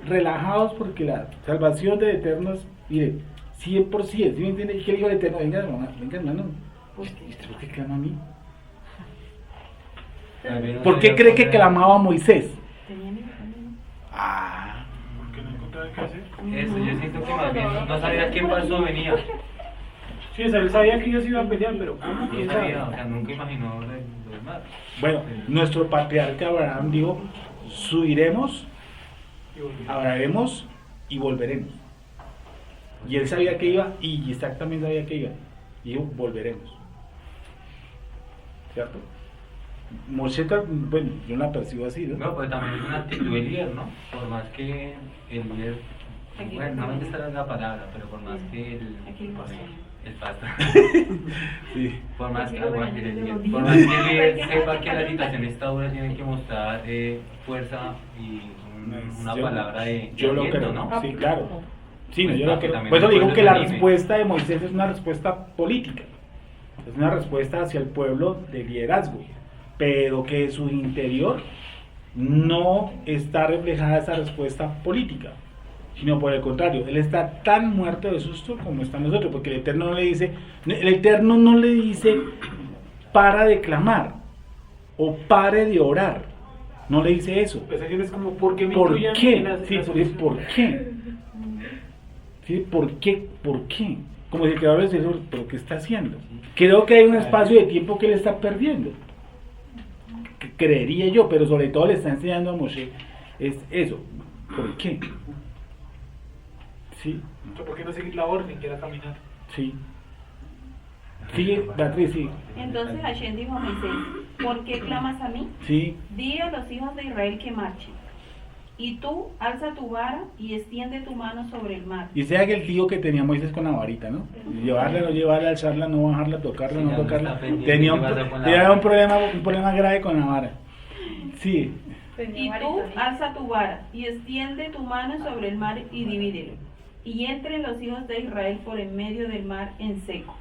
Relajados porque la salvación del Eterno es, mire, 100%. ¿Sí me entiende? ¿Qué dijo el Eterno? Venga, hermano. ¿Por qué clama a mí? ¿Por qué cree que clamaba a Moisés? Porque no encontraba qué hacer. Eso, yo siento que más bien no sabía qué paso venía. Sí, él sabía que ellos iban a pelear, pero ¿cómo? No ¿Quién sabía, sabe? o sea, nunca imaginó los más. Bueno, nuestro patriarca Abraham dijo, subiremos, hablaremos y volveremos. Y él sabía que iba, y Isaac también sabía que iba. Y dijo, volveremos. ¿Cierto? Moshe, bueno, yo la percibo así, ¿no? No, pues también es una actitud del líder, ¿no? Por más que el líder, bueno, no me gusta la palabra, pero por más que el pastor, sí. por más que el líder sepa que la situación está dura, tiene que mostrar fuerza y una palabra de yo lo aliento, creo, ¿no? Sí, claro. Sí, Pues yo para lo que creo. también Por eso el digo pueblo que se la anime. respuesta de Moisés es una respuesta política. Es una respuesta hacia el pueblo de liderazgo, pero que en su interior no está reflejada esa respuesta política, sino por el contrario, él está tan muerto de susto como están nosotros, porque el Eterno no le dice para de clamar o pare de orar, no le dice eso. Pues aquí es como, ¿por qué me ¿Por incluyen qué? en la Sí, solución? ¿por qué? Sí, ¿por qué? ¿Por qué? Como si el creador le dice, ¿pero qué está haciendo? Creo que hay un espacio de tiempo que él está perdiendo. Creería yo, pero sobre todo le está enseñando a Moshe es eso. ¿Por qué? Sí, ¿Por qué no seguir la orden que era caminar? sí. Sigue, Beatriz, sí. Entonces Hashem dijo a Moisés, ¿por qué clamas a mí? Sí, Di a los hijos de Israel que marchen. Y tú alza tu vara y extiende tu mano sobre el mar. y sea que el tío que tenía Moisés con la varita, ¿no? Llevarla, no llevarla, alzarla, no bajarla, tocarla, Sí, no ya no tocarla. está pendiente Tenía qué pasa con la tenía vara. un problema grave con la vara. Sí, Y tú alza tu vara y extiende tu mano sobre el mar y divídelo. Y entren los hijos de Israel por en medio del mar en seco.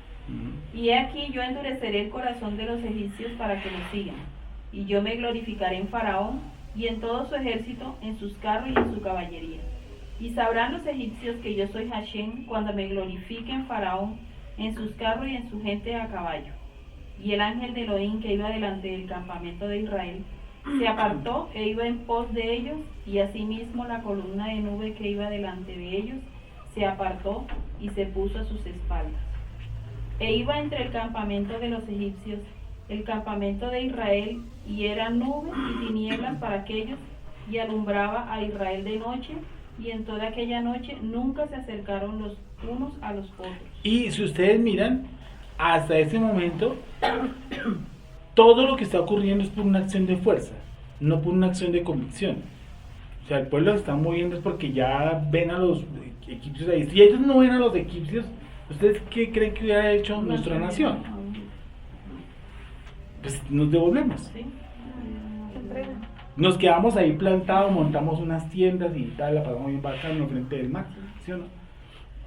Y he aquí yo endureceré el corazón de los egipcios para que los sigan. Y yo me glorificaré en Faraón y en todo su ejército, en sus carros y en su caballería. Y sabrán los egipcios que yo soy Hashem cuando me glorifique en Faraón, en sus carros y en su gente a caballo. Y el ángel de Elohim que iba delante del campamento de Israel se apartó e iba en pos de ellos, y asimismo la columna de nube que iba delante de ellos se apartó y se puso a sus espaldas. E iba entre el campamento de los egipcios, el campamento de Israel, y era nube y tinieblas para aquellos, y alumbraba a Israel de noche, y en toda aquella noche nunca se acercaron los unos a los otros. y si ustedes miran, hasta ese momento, todo lo que está ocurriendo es por una acción de fuerza, no por una acción de convicción. O sea, el pueblo se está moviendo es porque ya ven a los egipcios ahí. Si ellos no ven a los egipcios, ¿ustedes qué creen que hubiera hecho nuestra nación? Pues nos devolvemos. ¿Sí? Nos quedamos ahí plantados, montamos unas tiendas y tal, la pasamos bien bacano frente del mar, ¿sí o no?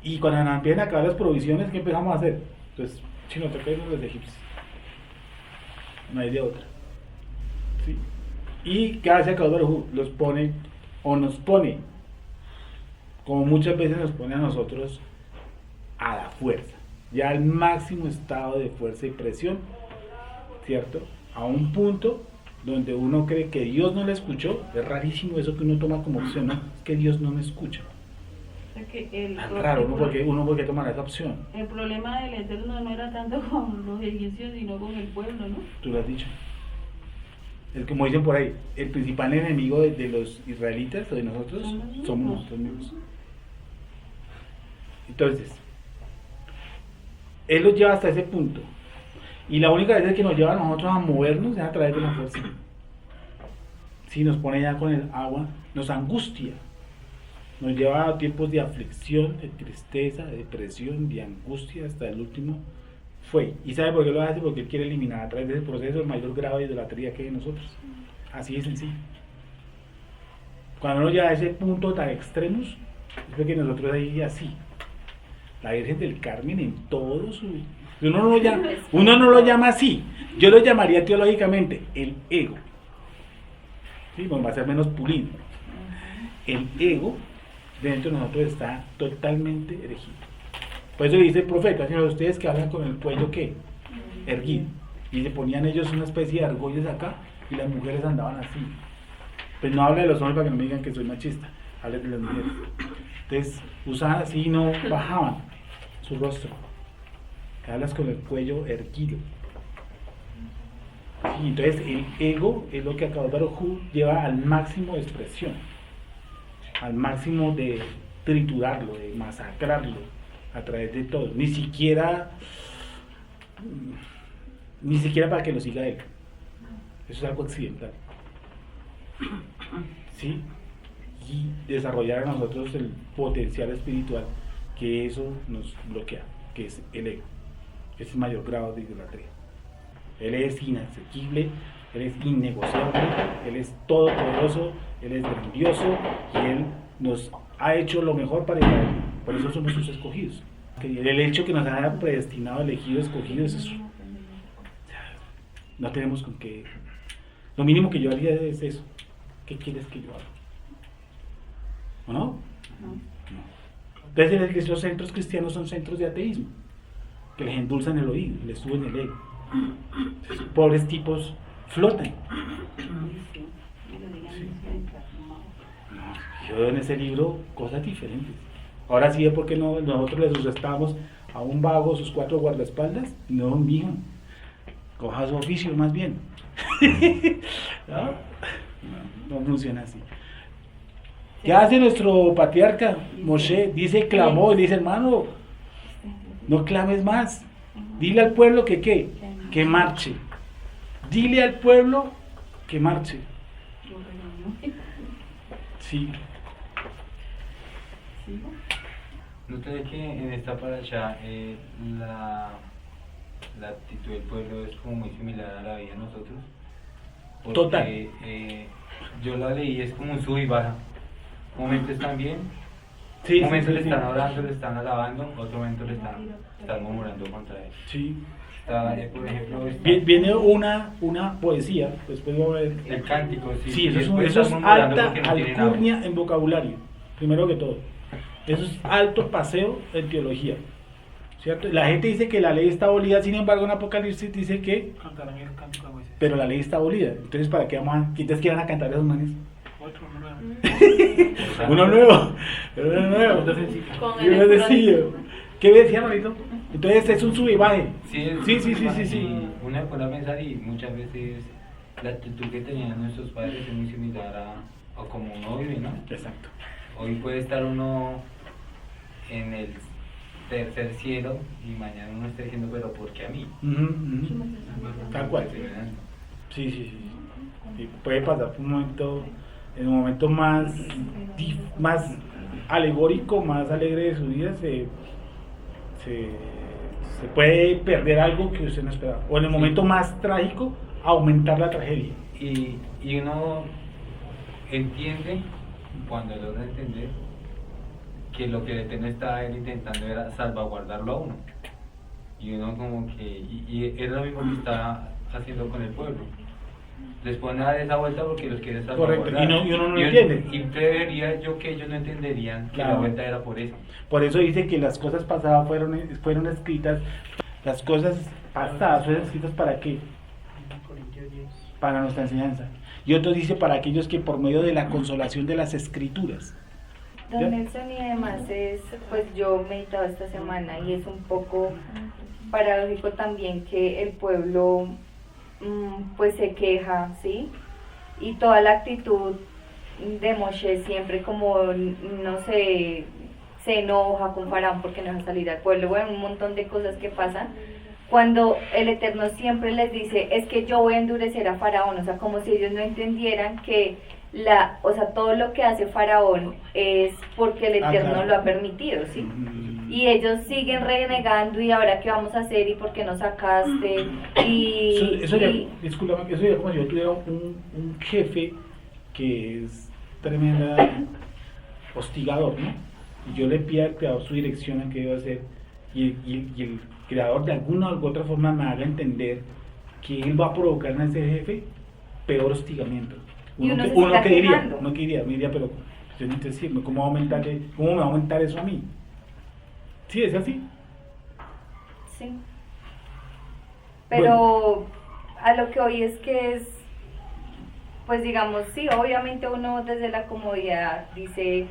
Y cuando nos empiezan a acabar las provisiones, ¿qué empezamos a hacer? Entonces, si nos toca irnos los egipcios. No hay de otra. ¿Sí? Y cada sacador los pone, o nos pone, como muchas veces nos pone a nosotros, a la fuerza, ya al máximo estado de fuerza y presión, ¿cierto? A un punto donde uno cree que Dios no le escuchó. Es rarísimo eso que uno toma como opción, ¿no? Es que Dios no me escucha. Es que Tan raro, uno porque toma esa opción. el problema del Eterno no era tanto con los egipcios, sino con el pueblo, ¿no? Tú lo has dicho. Es como dicen por ahí, el principal enemigo de los israelitas o de nosotros somos nosotros mismos. Entonces, Él los lleva hasta ese punto. Y la única vez que nos lleva a nosotros a movernos es a través de la fuerza. Si nos pone ya con el agua, nos angustia. Nos lleva a tiempos de aflicción, de tristeza, de depresión, de angustia, hasta el último fue. ¿Y sabe por qué lo hace? Porque Él quiere eliminar a través de ese proceso el mayor grado de idolatría que hay en nosotros. Así de sencillo. Cuando uno llega a ese punto tan extremos, es porque nosotros ahí así. La Virgen del Carmen en todo su... Uno no lo llama así. Yo lo llamaría teológicamente el ego. ¿Sí? Bueno, va a ser menos pulido. El ego dentro de nosotros está totalmente erigido. Por eso dice el profeta, sino ustedes que hablan con el cuello ¿qué? Erguido. Y se ponían ellos una especie de argollas acá y las mujeres andaban así. Pues no habla de los hombres para que no me digan que soy machista, habla de las mujeres. Entonces usaban así y no bajaban su rostro. Hablas con el cuello erguido. Sí, entonces el ego es lo que Akadosh Baruj Hu lleva al máximo de expresión, al máximo de triturarlo, de masacrarlo a través de todo. Ni siquiera para que lo siga él. Eso es algo accidental. ¿Sí? Y desarrollar a nosotros el potencial espiritual, que eso nos bloquea, que es el ego. Es el mayor grado de idolatría. Él es inaccesible, Él es innegociable, Él es todopoderoso, Él es grandioso y Él nos ha hecho lo mejor para Israel. Por eso somos sus escogidos. El hecho que nos haya predestinado, elegido, escogido es eso. No tenemos con qué. Lo mínimo que yo haría es eso. ¿Qué quieres que yo haga? ¿O no? No. Entonces esos centros cristianos son centros de ateísmo, que les endulzan el oído, les suben el ego. Esos pobres tipos flotan. Sí. Yo veo en ese libro cosas diferentes. Ahora sí es porque nosotros les sustentábamos a un vago sus 4 guardaespaldas. No, mijo, coja su oficio más bien. No funciona así. ¿Qué hace nuestro patriarca Moshe? Dice, clamó, y dice, hermano, no clames más. Dile al pueblo que ¿qué? Que marche. Dile al pueblo que marche. Sí. Noté que en esta paracha la actitud del pueblo es como muy similar a la vida de nosotros. Porque, total. Yo la leí, es como un sub y baja. Un momento están bien, sí, un momento sí, le sí, están sí. orando, le están alabando, otro momento le están murmurando contra él. Sí. Está, por ejemplo, Viene una poesía, después vamos a ver. El cántico, sí. Sí, eso después es están murmurando alta porque no tienen alcurnia agua. en vocabulario, primero que todo. Eso es alto paseo en teología. ¿Cierto? La gente dice que la ley está abolida, sin embargo en Apocalipsis dice que... Cantarán el cántico a Moisés. Pero la ley está abolida. Entonces, ¿para qué vamos a... ¿Quiénes quieren a cantar esos manes? Uno nuevo. Uno nuevo. Otro sencillo. Con Y uno el sencillo. ¿Qué decía, Marito? Entonces es un sub y baje. Sí, Sí. Una pone a pensar y muchas veces la actitud que tenían nuestros padres es muy similar a como uno vive, ¿no? Exacto. Hoy puede estar uno en el tercer cielo y mañana uno está diciendo, pero ¿por qué a mí? Tal cual. Sí. Y puede pasar por un momento, en un momento más alegórico, más alegre de su vida, se puede perder algo que usted no esperaba. O en el momento más trágico, aumentar la tragedia. Y uno entiende, cuando logra entender, que lo que el Eterno estaba él intentando era salvaguardarlo a uno. Y uno como que, y es lo mismo que está haciendo con el pueblo. Les pone a dar esa vuelta porque los quiere salvaguardar. Correcto, y uno no lo entiende. Y creería yo que ellos no entenderían que Claro. la vuelta era por eso. Por eso dice que las cosas pasadas fueron escritas, las cosas pasadas fueron escritas ¿para qué? Para nuestra enseñanza. Y otro dice para aquellos que por medio de la consolación de las escrituras. Don Nelson, y además pues yo he meditado esta semana y es un poco paradójico también que el pueblo pues se queja, ¿sí? Y toda la actitud de Moshe siempre como, no sé, se enoja con Faraón porque no deja salir al pueblo, bueno, un montón de cosas que pasan, cuando el Eterno siempre les dice, es que yo voy a endurecer a Faraón, o sea, como si ellos no entendieran que todo lo que hace Faraón es porque el Eterno claro. lo ha permitido, ¿sí? Y ellos siguen renegando, y ahora qué vamos a hacer, y por qué no sacaste, Discúlpame, eso ya como si yo tuviera un jefe que es tremenda hostigador, ¿no? Y yo le pido al creador su dirección a qué debo hacer, y el creador de alguna u otra forma me haga entender que él va a provocar en ese jefe peor hostigamiento. Uno que diría, pero yo no sé ¿cómo me va a aumentar eso a mí? Sí, es así. Sí. Pero a lo que hoy es que es, pues digamos, sí, obviamente uno desde la comodidad dice,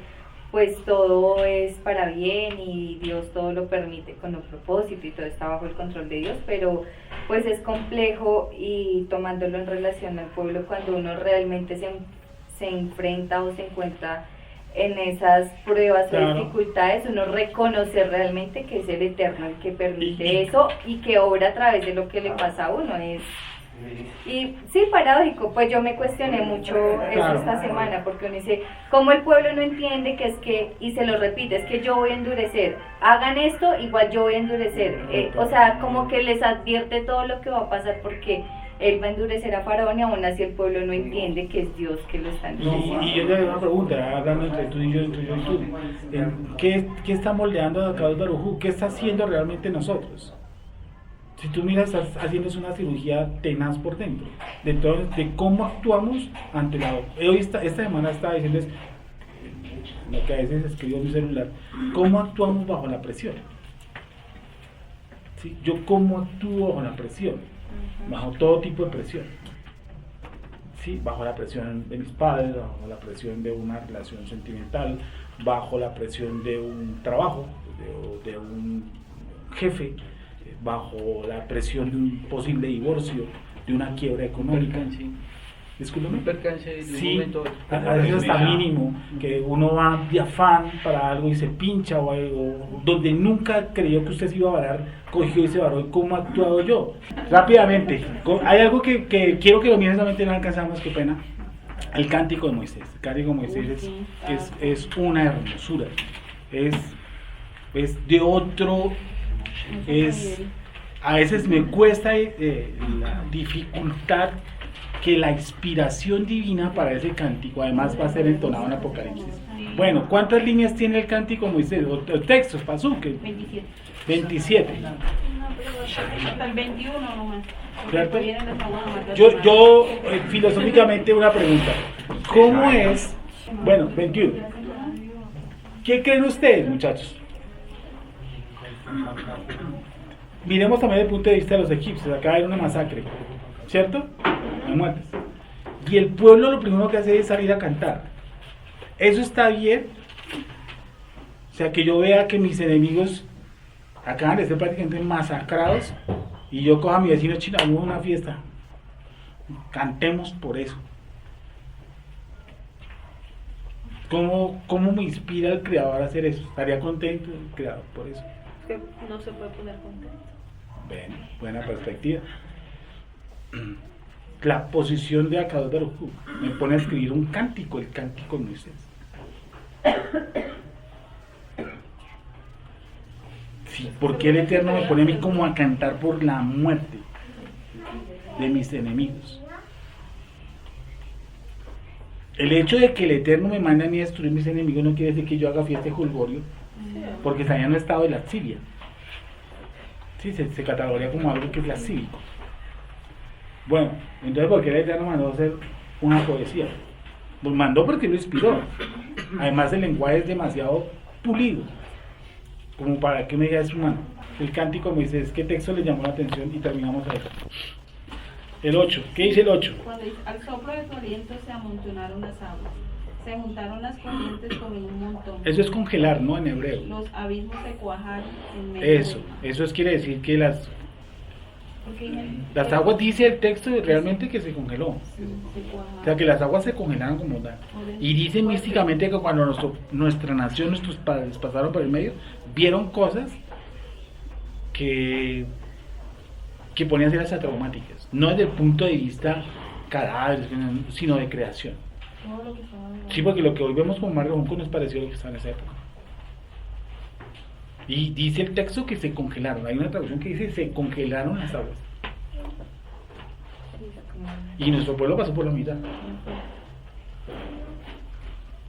pues todo es para bien y Dios todo lo permite con un propósito y todo está bajo el control de Dios, pero pues es complejo, y tomándolo en relación al pueblo, cuando uno realmente se enfrenta o se encuentra en esas pruebas o dificultades, uno reconoce realmente que es el Eterno el que permite eso y que obra a través de lo que le pasa a uno. Y sí, paradójico, pues yo me cuestioné mucho eso esta semana, porque uno dice, ¿cómo el pueblo no entiende que es que, y se lo repite, es que yo voy a endurecer, hagan esto, igual yo voy a endurecer, o sea, como que les advierte todo lo que va a pasar, porque él va a endurecer a Faraón, y aún así el pueblo no entiende que es Dios que lo está endureciendo. Y yo le hago una pregunta, hablando entre tú y yo, y tú, ¿qué está moldeando a Akadosh Baruj Hu? ¿Qué está haciendo realmente nosotros? Si tú miras, estás haciendo una cirugía tenaz por dentro, de cómo actuamos ante la... Esta semana estaba diciendo, lo que a veces escribo en mi celular, cómo actuamos bajo la presión. ¿Sí? Yo cómo actúo bajo la presión, bajo todo tipo de presión. ¿Sí? Bajo la presión de mis padres, bajo la presión de una relación sentimental, bajo la presión de un trabajo, de un jefe, bajo la presión de un posible divorcio, de una quiebra económica. Discúlpame. Sí, a veces hasta mínimo, que uno va de afán para algo y se pincha o algo, donde nunca creyó que usted se iba a varar, cogió y se varó. ¿Cómo he actuado yo? Rápidamente, hay algo que quiero que lo miren, solamente no alcanzamos, qué pena. El cántico de Moisés. El cántico de Moisés es una hermosura. Es de otro... a veces me cuesta la dificultad que la inspiración divina para ese cántico además va a ser entonado en Apocalipsis. Bueno, ¿cuántas líneas tiene el cántico Moisés? O textos, Pazuque. 27. Hasta el 21 nomás. ¿Cierto? Yo filosóficamente una pregunta. ¿Cómo es? Bueno, 21. ¿Qué creen ustedes, muchachos? Miremos también desde el punto de vista de los egipcios. Acá hay una masacre, ¿cierto? Hay muertes. Y el pueblo lo primero que hace es salir a cantar. ¿Eso está bien? O sea, que yo vea que mis enemigos acaban de ser prácticamente masacrados y yo cojo a mi vecino chino, vamos a una fiesta, cantemos por eso. ¿Cómo me inspira el creador a hacer eso? ¿Estaría contento el creador por eso? Que no se puede poner contento. Bueno, buena perspectiva. La posición de Akadosh Baruj Hu me pone a escribir un cántico, el cántico de Moisés. Sí, porque el Eterno me pone a mí como a cantar por la muerte de mis enemigos. El hecho de que el Eterno me mande a mí a destruir mis enemigos no quiere decir que yo haga fiesta de jolgorio, porque está en un estado de lascivia. Sí, se catalogaría como algo que es lascívico. Bueno, entonces ¿por qué el Eterno mandó a hacer una poesía? Pues mandó porque lo inspiró. Además el lenguaje es demasiado pulido como para que me diga es humano. El cántico me dice, ¿qué texto le llamó la atención? Y terminamos ahí. El 8, ¿qué dice el 8? Cuando dice, al soplo de tu aliento se amontonaron las aguas, se juntaron las corrientes como en un montón. Eso es congelar, ¿no? En hebreo. Los abismos se cuajaron en medio Eso quiere decir que Las aguas, dice el texto, realmente que se congeló. O sea, que las aguas se congelaron como tal. Y dice místicamente que cuando nuestra nación, nuestros padres pasaron por el medio, vieron cosas que ponían a ser hasta traumáticas. No desde el punto de vista cadáveres, sino de creación. Sí, porque lo que hoy vemos como Mar Rojo nos pareció lo que estaba en esa época. Y dice el texto que se congelaron. Hay una traducción que dice se congelaron las aguas. Y nuestro pueblo pasó por la mitad.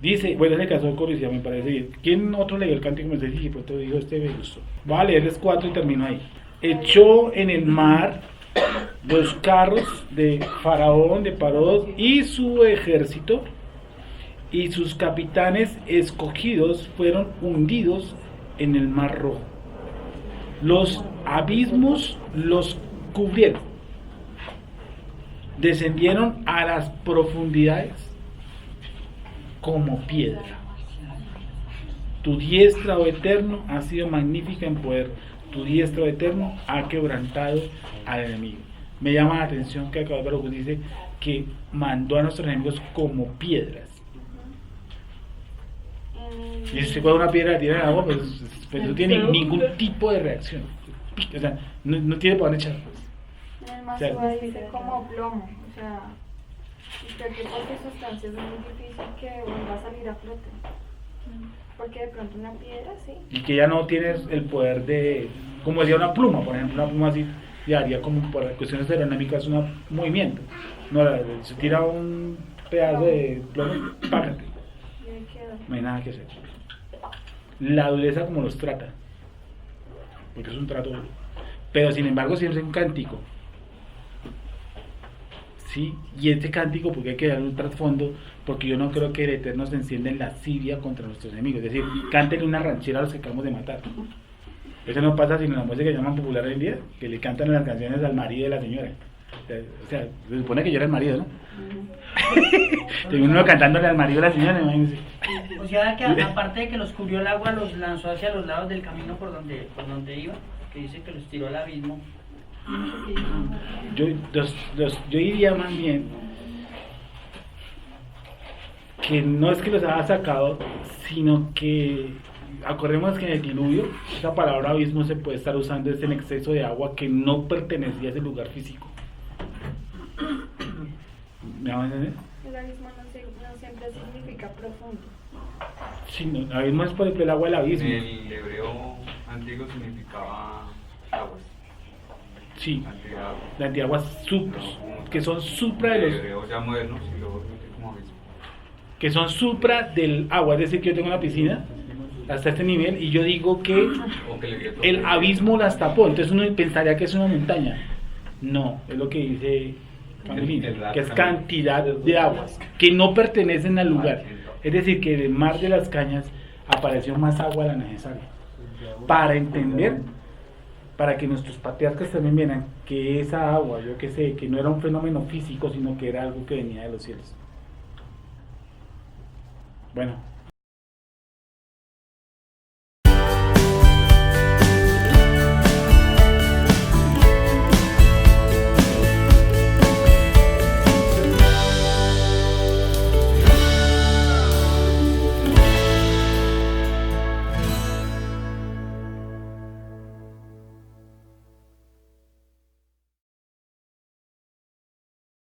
Dice, bueno, en el caso de curiosidad me parece bien. ¿Quién otro leyó el cántico? Me dice, pues te digo, me gustó. Voy a leerles 4 y termino ahí. Echó en el mar los carros de Faraón, de Parod y su ejército, y sus capitanes escogidos fueron hundidos en el mar Rojo. Los abismos los cubrieron, descendieron a las profundidades como piedra. Tu diestra, oh Eterno, ha sido magnífica en poder. Tu diestra, oh Eterno, ha quebrantado al enemigo. Me llama la atención que acá Álvaro dice que mandó a nuestros enemigos como piedras. Y si se coge una piedra y la tira en el agua, pues no tiene ningún tipo de reacción. O sea, no tiene por dónde echar. Además, dice como plomo. O sea, creo que por sustancias es muy difícil que vuelva a salir a flote. Porque de pronto una piedra, sí. Y que ya no tienes el poder de, como decía una pluma, por ejemplo, una pluma así, ya haría como por cuestiones aerodinámicas un movimiento. No, se tira un pedazo de plomo, págate. No hay nada que hacer. La dureza como los trata, porque es un trato duro. Pero sin embargo siempre es un cántico. ¿Sí? Y este cántico, porque hay que darle un trasfondo, porque yo no creo que el Eterno se encienda en lascivia contra nuestros enemigos. Es decir, cántenle una ranchera a los que acabamos de matar. Eso no pasa sino en la música que llaman popular hoy en día, que le cantan las canciones al marido de la señora. O sea, se supone que yo era el marido, ¿no? Tengo uno cantándole al marido de la señora, imagínense. O sea que aparte de que los cubrió el agua, los lanzó hacia los lados del camino por donde iba, que dice que los tiró al abismo. Yo diría más bien que no es que los haya sacado, sino que acordemos que en el diluvio esa palabra abismo se puede estar usando en exceso de agua que no pertenecía a ese lugar físico. ¿Me van a entender? El abismo no siempre significa profundo. Sí, no, abismo es por ejemplo el agua del abismo. En el hebreo antiguo significaba aguas. Sí, las antiaguas que son supra de los... El hebreo ya moderno, si lo como abismo. Que son supra del agua, es decir, que yo tengo una piscina hasta este nivel y yo digo que el abismo las tapó, entonces uno pensaría que es una montaña. No, es lo que dice Camilino, que es cantidad de aguas que no pertenecen al lugar. Es decir, que del mar de las cañas apareció más agua de la necesaria. Para entender, para que nuestros patriarcas también vieran que esa agua, yo que sé, que no era un fenómeno físico, sino que era algo que venía de los cielos. Bueno.